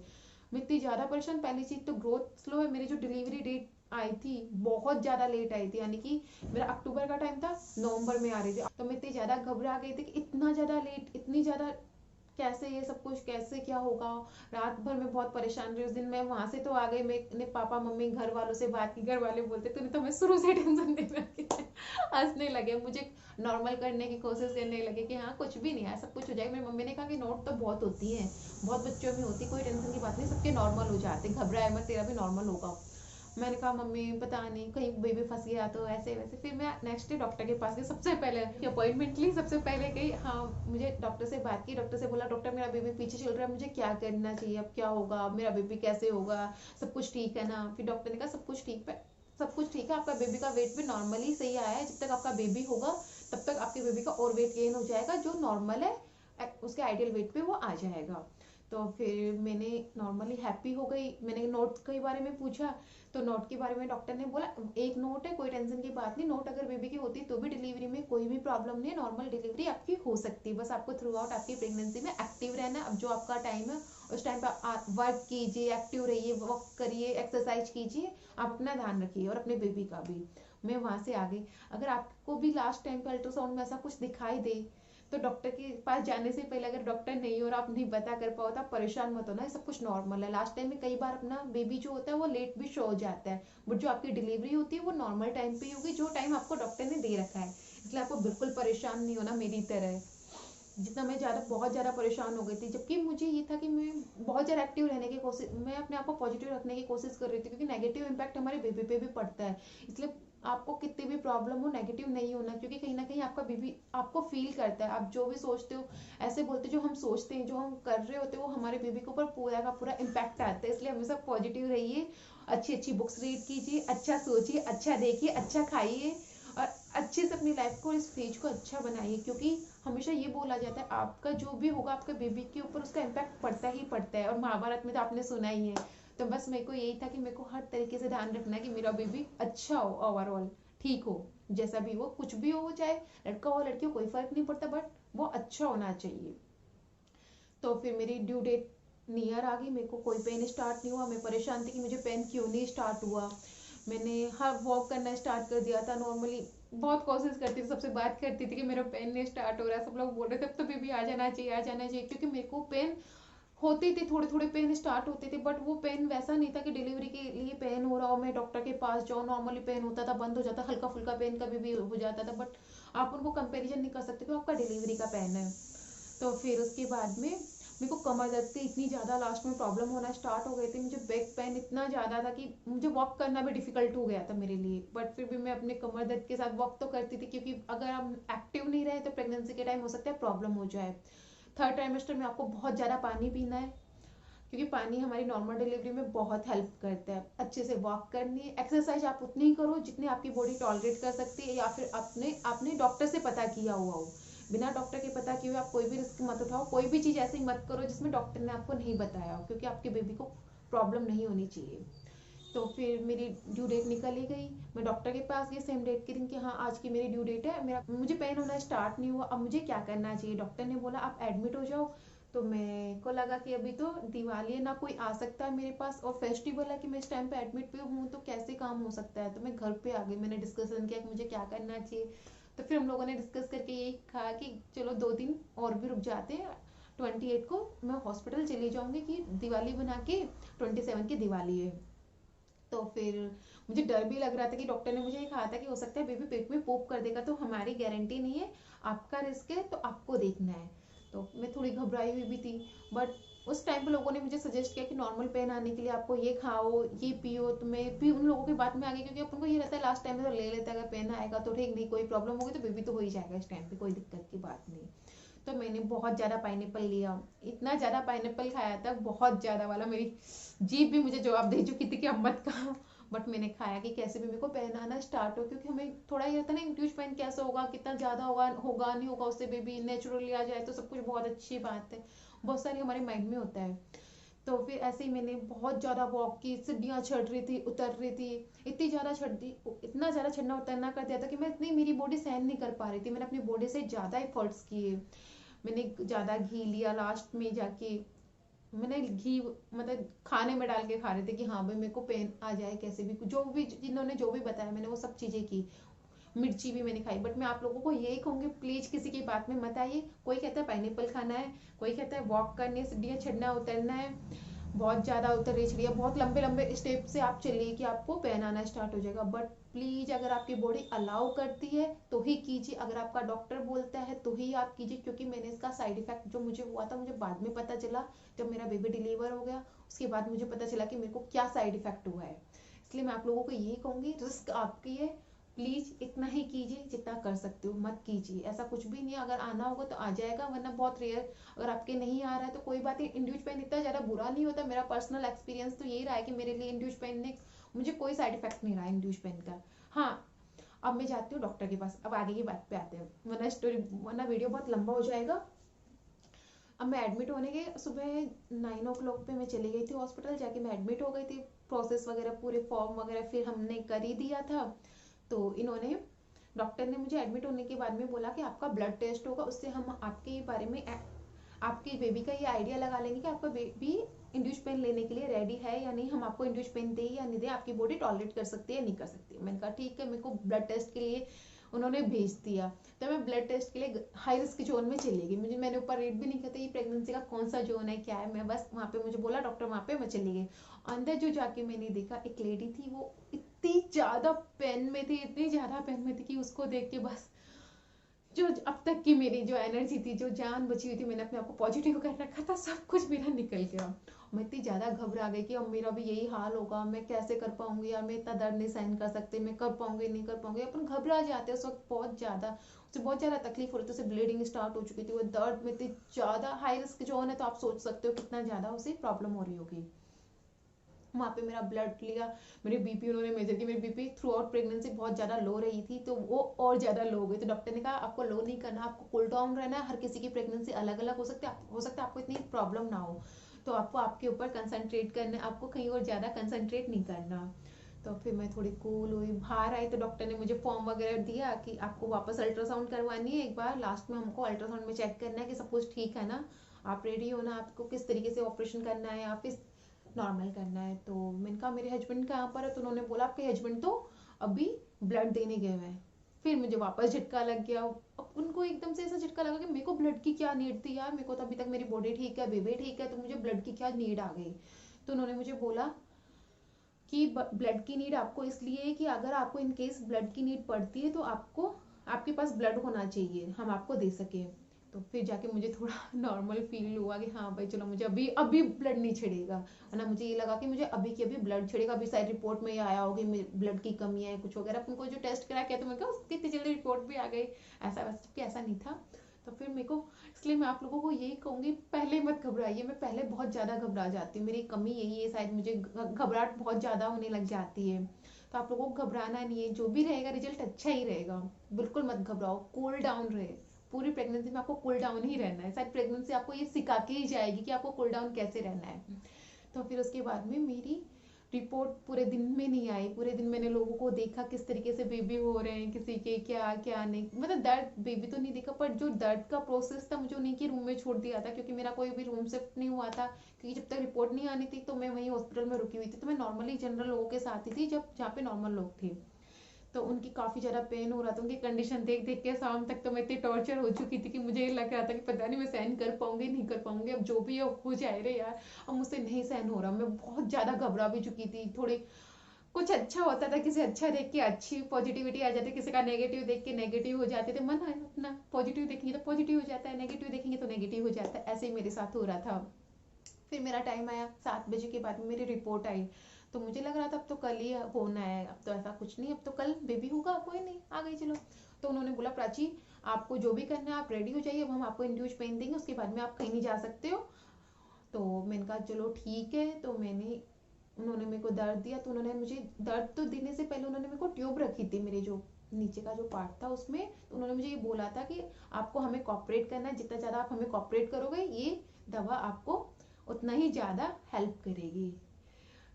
A: मैं इतनी ज़्यादा परेशान, पहली चीज़ तो ग्रोथ स्लो है, मेरी जो डिलीवरी डेट आई थी बहुत ज़्यादा लेट आई थी, यानी कि मेरा अक्टूबर का टाइम था, नवंबर में आ रही थी। तो मैं इतनी ज़्यादा घबरा गई थी कि इतना ज़्यादा लेट, इतनी ज़्यादा कैसे ये सब कुछ, कैसे क्या होगा। रात भर मैं बहुत परेशान रही उस दिन। मैं वहां से तो आ गई, मैंने पापा मम्मी घर वालों से बात की, घर वाले बोलते तूने तो हमें शुरू से टेंशन दे रखी है। हंसने लगे, मुझे नॉर्मल करने की कोशिश करने लगे कि हाँ कुछ भी नहीं है, सब कुछ हो जाएगा। मेरी मम्मी ने कहा कि नोट तो बहुत होती है, बहुत बच्चों में होती, कोई टेंशन की बात नहीं, सबके नॉर्मल हो जाते, घबराए मत, तेरा भी नॉर्मल होगा। मैंने कहा मम्मी पता नहीं कहीं बेबी फंस गया तो ऐसे वैसे। फिर मैं नेक्स्ट डे डॉक्टर के पास गई, सबसे पहले अपॉइंटमेंट ली, सबसे पहले गई। हाँ मुझे डॉक्टर से बात की, डॉक्टर से बोला डॉक्टर मेरा बेबी पीछे चल रहा है, मुझे क्या करना चाहिए, अब क्या होगा, अब मेरा बेबी कैसे होगा, सब कुछ ठीक है ना। फिर डॉक्टर ने कहा सब कुछ ठीक है, सब कुछ ठीक है, आपका बेबी का वेट भी नॉर्मली सही आया है, जब तक आपका बेबी होगा तब तक आपके बेबी का और वेट गेन हो जाएगा, जो नॉर्मल है उसके आइडियल वेट पे वो आ जाएगा। तो फिर मैंने नॉर्मली हैप्पी हो गई। मैंने नोट के बारे में पूछा तो नोट के बारे में डॉक्टर ने बोला एक नोट है, कोई टेंशन की बात नहीं, नोट अगर बेबी की होती तो भी डिलीवरी में कोई भी प्रॉब्लम नहीं है, नॉर्मल डिलीवरी आपकी हो सकती है, बस आपको थ्रू आउट आपकी प्रेगनेंसी में एक्टिव रहना। अब जो आपका टाइम है उस टाइम पर वर्क कीजिए, एक्टिव रहिए, वॉक करिए, एक्सरसाइज कीजिए, आप अपना ध्यान रखिए और अपने बेबी का भी। मैं वहां से आ गई। अगर आपको भी लास्ट टाइम पे अल्ट्रासाउंड में ऐसा कुछ दिखाई दे तो डॉक्टर के पास जाने से पहले, अगर डॉक्टर नहीं हो और आप नहीं बता कर पाओ तो आप परेशान मत होना, सब कुछ नॉर्मल है। लास्ट टाइम में कई बार अपना बेबी जो होता है वो लेट भी शो हो जाता है, बट जो आपकी डिलीवरी होती है वो नॉर्मल टाइम पे ही होगी, जो टाइम आपको डॉक्टर ने दे रखा है। इसलिए आपको बिल्कुल परेशान नहीं होना मेरी तरह। जितना मैं ज़्यादा बहुत ज़्यादा परेशान हो गई थी, जबकि मुझे ये था कि मैं बहुत ज़्यादा एक्टिव रहने की कोशिश, मैं अपने आप को पॉजिटिव रखने की कोशिश कर रही थी, क्योंकि नेगेटिव इम्पैक्ट हमारे बेबी पे भी पड़ता है। इसलिए आपको कितनी भी प्रॉब्लम हो नेगेटिव नहीं होना, क्योंकि कहीं ना कहीं आपका बेबी आपको फील करता है, आप जो भी सोचते हो, ऐसे बोलते जो हम सोचते हैं, जो हम कर रहे होते हैं वो हमारे बेबी के ऊपर पूरा का पूरा इम्पैक्ट आता है। इसलिए हमेशा पॉजिटिव रहिए, अच्छी अच्छी बुक्स रीड कीजिए, अच्छा सोचिए, अच्छा देखिए, अच्छा खाइए और अच्छे से अपनी लाइफ को, इस फेज को अच्छा बनाइए। क्योंकि हमेशा ये बोला जाता है आपका जो भी होगा आपके बेबी के ऊपर उसका इम्पैक्ट पड़ता ही पड़ता है, और महाभारत में तो आपने सुना ही है। तो बस मेरे को यही था कि मेरे को हर तरीके से ध्यान रखना है कि मेरा बेबी अच्छा हो, ओवरऑल ठीक हो, जैसा भी हो, कुछ भी हो, चाहे लड़का हो लड़की हो कोई फर्क नहीं पड़ता, बट वो अच्छा होना चाहिए। तो फिर मेरी ड्यू डेट नियर आ गई, मेरे को कोई पेन स्टार्ट नहीं हुआ। मैं परेशान थी कि मुझे पेन क्यों नहीं स्टार्ट हुआ। मैंने हाँ वॉक करना स्टार्ट कर दिया था नॉर्मली, बहुत कोशिश करती थी, सबसे बात करती थी कि मेरा पेन नहीं स्टार्ट हो रहा है। सब लोग बोल रहे थे अब तो बेबी आ जाना चाहिए, आ जाना चाहिए, क्योंकि मेरे को पेन होते थे, थोड़े थोड़े पेन स्टार्ट होते थे, बट वो पेन वैसा नहीं था कि डिलीवरी के लिए पेन हो रहा हो, मैं डॉक्टर के पास जाऊँ, नॉर्मली पेन होता था, बंद हो जाता, हल्का फुल्का पेन कभी भी हो जाता था, बट आप उनको कंपेरिजन नहीं कर सकते कि आपका डिलीवरी का पेन है। तो फिर उसके बाद में मेरे को कमर दर्द की इतनी ज़्यादा लास्ट में प्रॉब्लम होना स्टार्ट हो गई थी, मुझे बैक पेन इतना ज़्यादा था कि मुझे वॉक करना भी डिफिकल्ट हो गया था मेरे लिए। बट फिर भी मैं अपने कमर दर्द के साथ वॉक तो करती थी, क्योंकि अगर हम एक्टिव नहीं रहे तो प्रेगनेंसी के टाइम हो सकता है प्रॉब्लम हो जाए। थर्ड ट्राइमेस्टर में आपको बहुत ज़्यादा पानी पीना है, क्योंकि पानी हमारी नॉर्मल डिलीवरी में बहुत हेल्प करता है। अच्छे से वॉक करनी है, एक्सरसाइज आप उतनी ही करो जितनी आपकी बॉडी टॉलरेट कर सकती है, या फिर अपने आपने डॉक्टर से पता किया हुआ हो। बिना डॉक्टर के पता किए हुए आप कोई भी रिस्क मत उठाओ, कोई भी चीज़ ऐसी मत करो जिसमें डॉक्टर ने आपको नहीं बताया हो, क्योंकि आपके बेबी को प्रॉब्लम नहीं होनी चाहिए। तो फिर मेरी ड्यू डेट निकल ही गई, मैं डॉक्टर के पास गई सेम डेट के दिन कि हाँ आज की मेरी ड्यू डेट है, मेरा मुझे पेन होना स्टार्ट नहीं हुआ, अब मुझे क्या करना चाहिए। डॉक्टर ने बोला आप एडमिट हो जाओ। तो मेरे को लगा कि अभी तो दिवाली है, ना कोई आ सकता है मेरे पास, और फेस्टिवल है कि मैं इस टाइम पे एडमिट पे हूँ तो कैसे काम हो सकता है। तो मैं घर पे आ गई, मैंने डिस्कशन किया कि मुझे क्या करना चाहिए। तो फिर हम लोगों ने डिस्कस करके यही कहा कि चलो 2 दिन और भी रुक जाते हैं, 28 को मैं हॉस्पिटल चली जाऊंगी कि दिवाली बना के 27 की दिवाली है। तो फिर मुझे डर भी लग रहा था कि डॉक्टर ने मुझे ये कहा था कि हो सकता है बेबी पेट में पोप कर देगा, तो हमारी गारंटी नहीं है, आपका रिस्क है तो आपको देखना है। तो मैं थोड़ी घबराई हुई भी थी, बट उस टाइम पे लोगों ने मुझे सजेस्ट किया कि नॉर्मल पेन आने के लिए आपको ये खाओ, ये पियो, तो मैं भी उन लोगों की बात में आ गई, क्योंकि अपन को ये रहता है लास्ट टाइम में तो ले लेते हैं, अगर पेन आएगा तो ठीक, नहीं कोई प्रॉब्लम होगी तो बेबी तो हो ही जाएगा इस टाइम पे, कोई दिक्कत की बात नहीं। तो मैंने बहुत ज़्यादा पाइनएप्पल लिया, इतना ज़्यादा पाइनएप्पल खाया था, बहुत ज़्यादा वाला, मेरी जीभ भी मुझे जवाब दे चुकी थी कि अब मत खा। बट मैंने खाया कि कैसे भी मेरे को पेन आना स्टार्ट हो, क्योंकि हमें थोड़ा ये रहता है ना इंट्यूज पेन कैसे होगा, कितना ज़्यादा होगा, होगा नहीं होगा, उससे बेबी नेचुरली आ जाए तो सब कुछ बहुत अच्छी बात है, बहुत सारी हमारे माइंड में होता है। तो फिर ऐसे ही मैंने बहुत ज़्यादा वॉक की, सीढ़ियाँ चढ़ रही थी, उतर रही थी, इतनी ज़्यादा चढ़ती, इतना ज़्यादा चढ़ना उतरना कर दिया था कि मैं इतनी, मेरी बॉडी सहन नहीं कर पा रही थी, मैंने अपनी बॉडी से ज़्यादा एफर्ट्स किए। मैंने ज़्यादा घी लिया लास्ट में जाके, मैंने घी मतलब खाने में डाल के खा रहे थे कि हाँ भाई मेरे को पेन आ जाए कैसे भी, जो भी जिन्होंने जो भी बताया मैंने वो सब चीज़ें की। मिर्ची भी मैंने खाई, बट मैं आप लोगों को यही कहूंगी प्लीज किसी की बात में मत आइए। कोई कहता है पाइनएप्पल खाना है, कोई कहता है वॉक करनी है, सीढ़ियाँ चढ़ना उतरना है, बहुत ज़्यादा उतर रही चिड़िया, बहुत लंबे लंबे स्टेप से आप चलिए कि आपको पेन आना स्टार्ट हो जाएगा। बट प्लीज अगर आपकी बॉडी अलाउ करती है तो ही कीजिए, अगर आपका डॉक्टर बोलता है तो ही आप कीजिए, क्योंकि मैंने इसका साइड इफेक्ट जो मुझे हुआ था मुझे बाद में पता चला, जब मेरा बेबी डिलीवर हो गया उसके बाद मुझे पता चला कि मेरे को क्या साइड इफेक्ट हुआ है। इसलिए मैं आप लोगों को यही कहूंगी, रिस्क आपकी है, प्लीज इतना ही कीजिए जितना कर सकते हो, मत कीजिए ऐसा कुछ भी नहीं, अगर आना होगा तो आ जाएगा, वरना बहुत रेयर, अगर आपके नहीं आ रहा है तो कोई बात नहीं। इंड्यूज पेन इतना ज़्यादा बुरा नहीं होता, मेरा पर्सनल एक्सपीरियंस तो यही रहा है कि मेरे लिए इंड्यूज पेन ने, मुझे कोई साइड इफेक्ट नहीं रहा इंड्यूज पेन का। हाँ, अब मैं जाती हूँ डॉक्टर के पास, अब आगे की बात पे आते हैं, वरना स्टोरी, वरना वीडियो बहुत लंबा हो जाएगा। अब मैं एडमिट होने के सुबह 9 o'clock पे मैं चली गई थी हॉस्पिटल, जाके मैं एडमिट हो गई थी, प्रोसेस वगैरह पूरे फॉर्म वगैरह फिर हमने कर ही दिया था। तो इन्होंने, डॉक्टर ने मुझे एडमिट होने के बाद में बोला कि आपका ब्लड टेस्ट होगा, उससे हम आपके बारे में, आपके बेबी का ये आइडिया लगा लेंगे कि आपका बेबी इंड्यूस पेन लेने के लिए रेडी है या नहीं, हम आपको इंड्यूस पेन दे या नहीं दे, आपकी बॉडी टॉलरेट कर सकती है या नहीं कर सकती है। मैंने कहा ठीक है, मेरे को ब्लड टेस्ट के लिए उन्होंने भेज दिया। तो मैं ब्लड टेस्ट के लिए हाई रिस्क जोन में चली गई, मुझे, मैंने ऊपर रेट भी नहीं कहते ये प्रेगनेंसी का कौन सा जोन है क्या है, मैं बस वहाँ पे मुझे बोला डॉक्टर, वहाँ पे मैं चली गई। अंदर जो जाके मैंने देखा एक लेडी थी, वो इतनी ज़्यादा पेन में थी, इतनी ज़्यादा पेन में थी कि उसको देख के बस, जो अब तक की मेरी जो एनर्जी थी, जो जान बची हुई थी, मैंने अपने आप को पॉजिटिव कर रखा था, सब कुछ मेरा निकल गया। मैं इतनी ज़्यादा घबरा गई कि अब मेरा भी यही हाल होगा, मैं कैसे कर पाऊंगी यार, मैं इतना दर्द नहीं सहन कर सकती, मैं कर पाऊंगी नहीं कर पाऊंगी, अपन घबरा जाते हैं उस वक्त बहुत ज़्यादा, उसे बहुत ज़्यादा तकलीफ हो रही थी, उसे ब्लीडिंग स्टार्ट हो चुकी थी, वो दर्द में इतनी ज़्यादा हाई रिस्क जोन है, तो आप सोच सकते हो कितना ज़्यादा उसे प्रॉब्लम हो रही होगी। वहाँ पे मेरा ब्लड लिया, मेरे बीपी उन्होंने मेजर की, मेरी बीपी थ्रू आउट प्रेगनेंसी बहुत ज़्यादा लो रही थी, तो वो और ज़्यादा लो हो गई, तो डॉक्टर ने कहा आपको लो नहीं करना, आपको कूल डाउन रहना है, हर किसी की प्रेगनेंसी अलग अलग हो सकता है आपको इतनी प्रॉब्लम ना हो, तो आपको आपके ऊपर कंसंट्रेट करना है, आपको कहीं और ज़्यादा कंसंट्रेट नहीं करना। तो फिर मैं थोड़ी कूल हुई, बाहर आई तो डॉक्टर ने मुझे फॉर्म वगैरह दिया कि आपको वापस अल्ट्रासाउंड करवानी है एक बार, लास्ट में हमको अल्ट्रासाउंड में चेक करना है कि सब कुछ ठीक है ना, आप रेडी हो ना, आपको किस तरीके से ऑपरेशन करना है, आप इस नॉर्मल करना है। तो मैंने कहा मेरे हस्बैंड कहाँ पर है, तो उन्होंने बोला आपके हस्बैंड तो अभी ब्लड देने गए हुए हैं। फिर मुझे वापस झटका लग गया, अब उनको एकदम से ऐसा झटका लगा कि मेरे को ब्लड की क्या नीड थी यार, मेरे को तो अभी तक मेरी बॉडी ठीक है, बेबी ठीक है, तो मुझे ब्लड की क्या नीड आ गई। तो उन्होंने मुझे बोला कि ब्लड की नीड आपको इसलिए है कि अगर आपको इन केस ब्लड की नीड पड़ती है तो आपको, आपके पास ब्लड होना चाहिए, हम आपको दे सके। तो फिर जाके मुझे थोड़ा नॉर्मल फील हुआ कि हाँ भाई चलो मुझे अभी अभी ब्लड नहीं छिड़ेगा, वरना मुझे ये लगा कि मुझे अभी के अभी ब्लड छिड़ेगा, अभी शायद रिपोर्ट में ये आया होगा कि ब्लड की कमी है कुछ वगैरह, उनको जो टेस्ट करा किया तो मैं कहा उसकी इतनी जल्दी रिपोर्ट भी आ गई, ऐसा वैसा, जबकि ऐसा नहीं था। तो फिर मेरे को, इसलिए मैं आप लोगों को यही कहूंगी पहले मत घबराइए, मैं पहले बहुत ज़्यादा घबरा जाती हूँ, मेरी कमी यही है शायद, मुझे घबराहट बहुत ज़्यादा होने लग जाती है। तो आप लोगों को घबराना नहीं है, जो भी रहेगा रिजल्ट अच्छा ही रहेगा, बिल्कुल मत घबराओ, कूल डाउन रहे, पूरी प्रेगनेंसी में आपको कूल डाउन ही रहना है, शायद प्रेगनेंसी आपको ये सिखा के ही जाएगी कि आपको कूल डाउन कैसे रहना है। तो फिर उसके बाद में मेरी रिपोर्ट पूरे दिन में नहीं आई, पूरे दिन मैंने लोगों को देखा किस तरीके से बेबी हो रहे हैं, किसी के क्या क्या नहीं, मतलब दर्द बेबी तो नहीं देखा, पर जो दर्द का प्रोसेस था मुझे उन्हीं के रूम में छोड़ दिया था, क्योंकि मेरा कोई भी रूम शिफ्ट नहीं हुआ था, क्योंकि जब तक रिपोर्ट नहीं आनी थी तो मैं वहीं हॉस्पिटल में रुकी हुई थी, तो मैं नॉर्मली जनरल लोगों के साथ ही थी जब, जहाँ पे नॉर्मल लोग थे। तो उनकी काफ़ी ज़्यादा पेन हो रहा था, उनकी कंडीशन देख देख के शाम तक तो मैं इतनी टॉर्चर हो चुकी थी कि मुझे ये लग रहा था कि पता नहीं मैं सहन कर पाऊंगी नहीं कर पाऊंगी, अब जो भी है हो जाए रे यार, अब मुझसे नहीं सहन हो रहा, मैं बहुत ज़्यादा घबरा भी चुकी थी थोड़ी। कुछ अच्छा होता था, किसी अच्छा देख के अच्छी पॉजिटिविटी आ जाती, किसी का नेगेटिव देख के नेगेटिव हो जाते थे, मन है अपना पॉजिटिव देखेंगे तो पॉजिटिव हो जाता है, नेगेटिव देखेंगे तो नेगेटिव हो जाता है, ऐसे ही मेरे साथ हो रहा था। फिर मेरा टाइम आया, 7 बजे के बाद में मेरी रिपोर्ट आई। तो मुझे लग रहा था अब तो कल ही होना है, अब तो ऐसा कुछ नहीं, अब तो कल बेबी होगा, कोई नहीं, आ गई चलो। तो उन्होंने बोला प्राची आपको जो भी करना है आप रेडी हो जाइए, अब हम आपको इंड्यूस पेन देंगे, उसके बाद में आप कहीं नहीं जा सकते हो। तो मैंने कहा चलो ठीक है। तो उन्होंने मेरे को दर्द दिया, तो उन्होंने मुझे दर्द तो देने से पहले उन्होंने मेरे को ट्यूब रखी थी मेरे जो नीचे का जो पार्ट था उसमें। तो उन्होंने मुझे ये बोला था कि आपको हमें कॉपरेट करना है, जितना ज़्यादा आप हमें कॉपरेट करोगे ये दवा आपको उतना ही ज़्यादा हेल्प करेगी।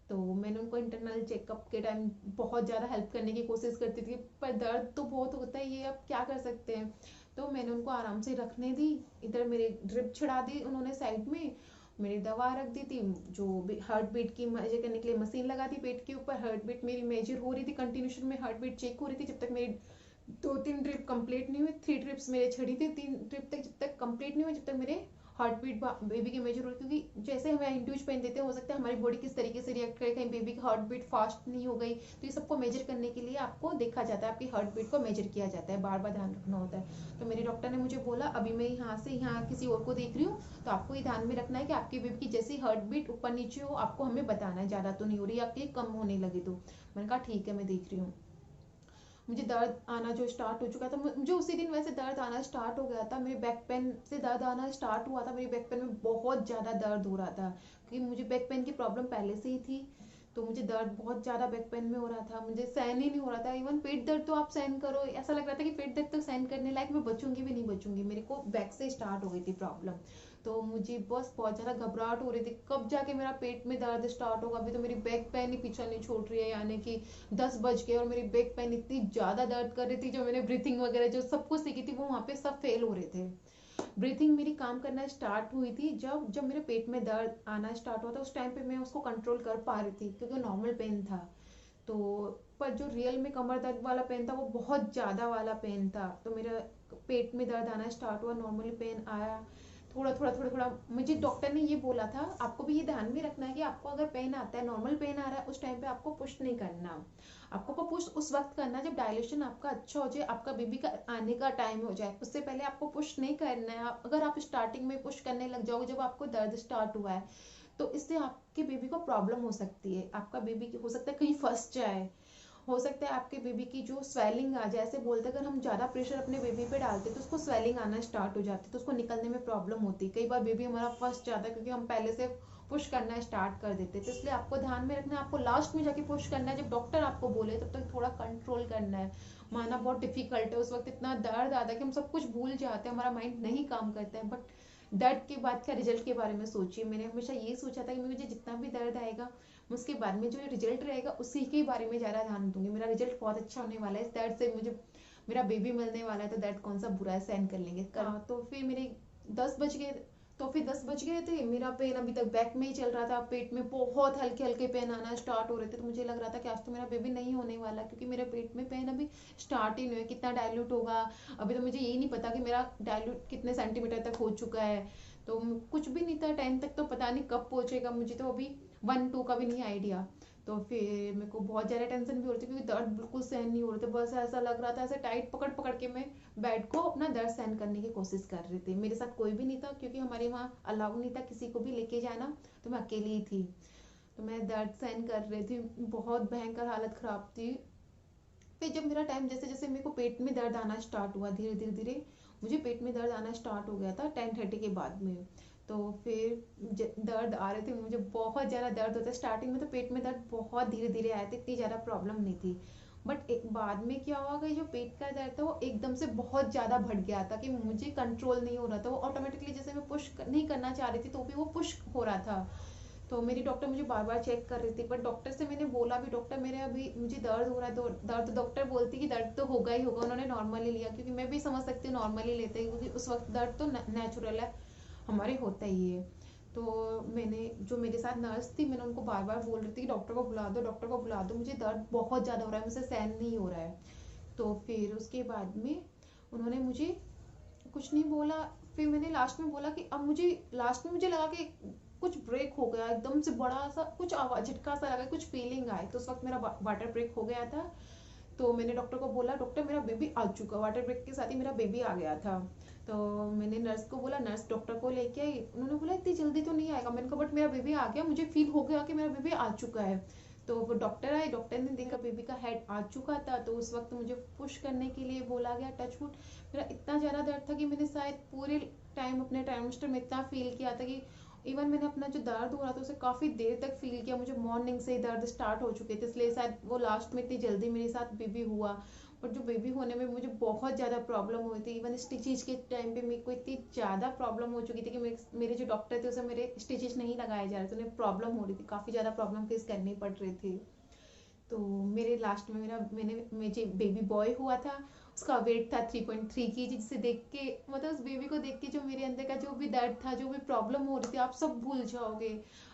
A: तो मैंने उनको इंटरनल चेकअप के टाइम बहुत ज़्यादा हेल्प करने की कोशिश करती थी, पर दर्द तो बहुत होता है, ये अब क्या कर सकते हैं। तो मैंने उनको आराम से रखने दी, इधर मेरे ड्रिप छिड़ा दी उन्होंने साइड में, मेरी दवा रख दी थी, जो हार्ट बीट की मेजर करने के लिए मशीन लगा दी पेट के ऊपर, हार्ट बीट मेरी मेजर हो रही थी, कंटिन्यूशन में हार्ट बीट चेक हो रही थी, जब तक मेरी 2-3 ट्रिप कंप्लीट नहीं हुई, 3 ट्रिप्स मेरे छड़ी थी, 3 ट्रिप तक जब तक कंप्लीट नहीं हुई, जब तक मेरे हार्ट बीट बेबी की मेजर हो रही, क्योंकि जैसे हमें इंड्यूस पेन देते हैं हो सकता है हमारी बॉडी किस तरीके से रिएक्ट करे, कहीं बेबी की हार्ट बीट फास्ट नहीं हो गई। तो ये सबको मेजर करने के लिए आपको देखा जाता है, आपकी हार्ट बीट को मेजर किया जाता है, बार बार ध्यान रखना होता है। तो मेरे डॉक्टर ने मुझे बोला अभी मैं यहाँ से यहाँ किसी और को देख रही हूँ, तो आपको ये ध्यान में रखना है कि आपकी बेबी की जैसी हार्ट बीट ऊपर नीचे हो आपको हमें बताना है, ज़्यादा तो नहीं हो रही, आपकी कम होने लगे। तो मैंने कहा ठीक है मैं देख रही हूँ। मुझे दर्द आना जो स्टार्ट हो चुका था, मुझे उसी दिन वैसे दर्द आना स्टार्ट हो गया था, मेरे बैक पेन से दर्द आना स्टार्ट हुआ था, मेरे बैक पेन में बहुत ज़्यादा दर्द हो रहा था, क्योंकि मुझे बैक पेन की प्रॉब्लम पहले से ही थी। तो मुझे दर्द बहुत ज़्यादा बैक पेन में हो रहा था, मुझे सहन ही नहीं हो रहा था, इवन पेट दर्द तो आप सहन करो, ऐसा लग रहा था कि पेट दर्द तो सहन करने लायक मैं बचूंगी भी नहीं बचूंगी, मेरे को बैक से स्टार्ट हो गई थी प्रॉब्लम। तो मुझे बस बहुत ज़्यादा घबराहट हो रही थी कब जाके मेरा पेट में दर्द स्टार्ट होगा, अभी तो मेरी बैक पेन ही पीछा नहीं छोड़ रही है, यानी कि 10 बज गए और मेरी बैक पेन इतनी ज़्यादा दर्द कर रही थी, जो मैंने ब्रीथिंग वगैरह जो सब कुछ सीखी थी वो वहाँ पे सब फेल हो रहे थे। ब्रीथिंग मेरी काम करना स्टार्ट हुई थी जब जब मेरे पेट में दर्द आना स्टार्ट हुआ था, उस टाइम पे मैं उसको कंट्रोल कर पा रही थी क्योंकि नॉर्मल पेन था। तो पर जो रियल में कमर दर्द वाला पेन था वो बहुत ज़्यादा वाला पेन था, तो मेरा पेट में दर्द आना स्टार्ट हुआ, नॉर्मली पेन आया, थोड़ा थोड़ा थोड़ा थोड़ा। मुझे डॉक्टर ने ये बोला था आपको भी ये ध्यान में रखना है कि आपको अगर पेन आता है, नॉर्मल पेन आ रहा है, उस टाइम पे आपको पुश नहीं करना, आपको को पुश उस वक्त करना जब डायलेशन आपका अच्छा हो जाए, आपका बेबी का आने का टाइम हो जाए, उससे पहले आपको पुश नहीं करना है। अगर आप स्टार्टिंग में पुश करने लग जाओगे जब आपको दर्द स्टार्ट हुआ है, तो इससे आपके बेबी को प्रॉब्लम हो सकती है, आपका बेबी हो सकता है कहीं फंस जाए, हो सकता है आपके बेबी की जो स्वेलिंग आ जाए, ऐसे बोलते अगर हम ज़्यादा प्रेशर अपने बेबी पे डालते तो उसको स्वेलिंग आना स्टार्ट हो जाती, तो उसको निकलने में प्रॉब्लम होती, कई बार बेबी हमारा फंस जाता है क्योंकि हम पहले से पुश करना स्टार्ट कर देते। तो इसलिए आपको ध्यान में रखना है, आपको लास्ट में जाके पुश करना है, जब डॉक्टर आपको बोले तब तक थोड़ा कंट्रोल करना है। माना बहुत डिफिकल्ट है, उस वक्त इतना दर्द आता है कि हम सब कुछ भूल जाते हैं, हमारा माइंड नहीं काम करता है, बट दर्द के बाद का रिजल्ट के बारे में सोचिए। मैंने हमेशा ये सोचा था कि मुझे जितना भी दर्द आएगा उसके बाद में जो रिजल्ट रहेगा उसी के बारे में ज़्यादा ध्यान दूंगी, मेरा रिजल्ट बहुत अच्छा होने वाला है, इस दर्द से मुझे मेरा बेबी मिलने वाला है, तो दर्द कौन सा बुरा है, सहन कर लेंगे। तो फिर मेरे 10 बज गए, तो फिर 10 बज गए थे, मेरा पेन अभी तक बैक में ही चल रहा था, पेट में बहुत हल्के हल्के पेन आना स्टार्ट हो रहे थे, तो मुझे लग रहा था कि आज तो मेरा बेबी नहीं होने वाला, क्योंकि मेरे पेट में पेन अभी स्टार्ट ही नहीं हुआ, कितना डायल्यूट होगा अभी तो मुझे यही नहीं पता कि मेरा डायल्यूट कितने सेंटीमीटर तक हो चुका है। तो कुछ भी नहीं था, 10 तक तो पता नहीं कब पहुंचेगा, मुझे तो अभी 1-2 का भी नहीं आइडिया। तो फिर मेरे को बहुत ज़्यादा टेंशन भी हो रही थी क्योंकि दर्द बिल्कुल सहन नहीं हो रहे थे, बस ऐसा लग रहा था ऐसे टाइट पकड़ पकड़ के मैं बेड को अपना दर्द सहन करने की कोशिश कर रही थी। मेरे साथ कोई भी नहीं था क्योंकि हमारे वहाँ अलाउ नहीं था किसी को भी लेके जाना, तो मैं अकेली ही थी। तो मैं दर्द सहन कर रही थी, बहुत भयंकर हालत ख़राब थी। फिर जब मेरा टाइम जैसे जैसे मेरे को पेट में दर्द आना स्टार्ट हुआ, धीरे धीरे धीरे मुझे पेट में दर्द आना स्टार्ट हो गया था 10:30 के बाद में। तो फिर दर्द आ रहे थे, मुझे बहुत ज़्यादा दर्द होता है, स्टार्टिंग में तो पेट में दर्द बहुत धीरे धीरे आया था, इतनी ज़्यादा प्रॉब्लम नहीं थी, बट एक बाद में क्या हुआ कि जो पेट का दर्द था वो एकदम से बहुत ज़्यादा बढ़ गया था कि मुझे कंट्रोल नहीं हो रहा था, वो ऑटोमेटिकली जैसे मैं पुश नहीं करना चाह रही थी तो भी वो पुश हो रहा था। तो मेरी डॉक्टर मुझे बार बार चेक कर रही थी, पर डॉक्टर से मैंने बोला भी डॉक्टर मेरे अभी मुझे दर्द हो रहा है, तो दर्द डॉक्टर बोलती कि दर्द तो होगा ही होगा, उन्होंने नॉर्मली लिया, क्योंकि मैं भी समझ सकती हूँ नॉर्मली लेते हैं क्योंकि उस वक्त दर्द तो नेचुरल है, हमारे होता ही है। तो मैंने जो मेरे साथ नर्स थी मैंने उनको बार बार बोल रही थी कि डॉक्टर को बुला दो, डॉक्टर को बुला दो, मुझे दर्द बहुत ज़्यादा हो रहा है, मुझसे सहन नहीं हो रहा है। तो फिर उसके बाद में उन्होंने मुझे कुछ नहीं बोला, फिर मैंने लास्ट में बोला कि अब मुझे लास्ट में मुझे लगा कि कुछ ब्रेक हो गया, एकदम से बड़ा सा कुछ आवाज झटका सा लगा, कुछ फीलिंग आई, तो उस वक्त मेरा वाटर ब्रेक हो गया था। तो मैंने डॉक्टर को बोला डॉक्टर मेरा बेबी आ चुका, वाटर ब्रेक के साथ ही मेरा बेबी आ गया था। तो मैंने नर्स को बोला, नर्स डॉक्टर को लेके आई, उन्होंने बोला इतनी जल्दी तो नहीं आएगा। मैंने कहा बट मेरा बेबी आ गया, मुझे फील हो गया कि मेरा बेबी आ चुका है। तो वो डॉक्टर आए, डॉक्टर ने देखा बेबी का हेड आ चुका था, तो उस वक्त मुझे पुश करने के लिए बोला गया, टच वुड। मेरा इतना ज़्यादा दर्द था कि मैंने शायद पूरे टाइम अपने ट्राइमेस्टर में इतना फील किया था कि इवन मैंने अपना जो दर्द हो रहा था उसे काफ़ी देर तक फील किया। मुझे मॉर्निंग से ही दर्द स्टार्ट हो चुके थे, इसलिए शायद वो लास्ट में इतनी जल्दी मेरे साथ बेबी हुआ। और जो बेबी होने में मुझे बहुत ज़्यादा प्रॉब्लम हुई थी, इवन स्टिचेज के टाइम पे मेरे को इतनी ज़्यादा प्रॉब्लम हो चुकी थी कि मेरे जो डॉक्टर थे उसे मेरे स्टिचेज नहीं लगाए जा रहे थे, उन्हें प्रॉब्लम हो रही थी, काफ़ी ज़्यादा प्रॉब्लम फेस करनी पड़ रही थी। तो मेरे लास्ट में मुझे बेबी बॉय हुआ था। उसका वेट था 3.3 kg, जिसे देख के मतलब उस बेबी को देख के जो मेरे अंदर का जो भी दर्द था, जो भी प्रॉब्लम हो रही थी, आप सब भूल जाओगे।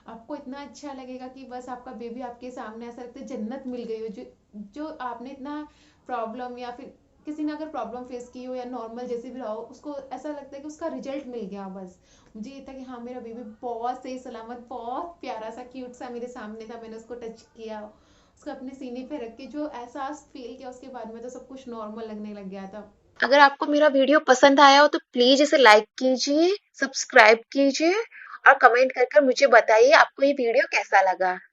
A: आपको इतना अच्छा लगेगा कि बस आपका बेबी आपके सामने, ऐसा लगता है जन्नत मिल गई हो। जो जो आपने इतना प्रॉब्लम, या फिर किसी ने अगर प्रॉब्लम फेस की हो या नॉर्मल जैसे भी रहा हो, उसको ऐसा लगता है कि उसका रिजल्ट मिल गया बस। मुझे ये था कि हाँ मेरा बेबी बहुत सही सलामत, बहुत प्यारा सा क्यूट सा मेरे सामने था। मैंने उसको टच किया, उसको अपने सीने पे रख के जो एहसास फील किया, उसके बाद में तो सब कुछ नॉर्मल लगने लग गया था।
B: अगर आपको मेरा वीडियो पसंद आया हो तो प्लीज इसे लाइक कीजिए, सब्सक्राइब कीजिए और कमेंट कर कर मुझे बताइए आपको ये वीडियो कैसा लगा।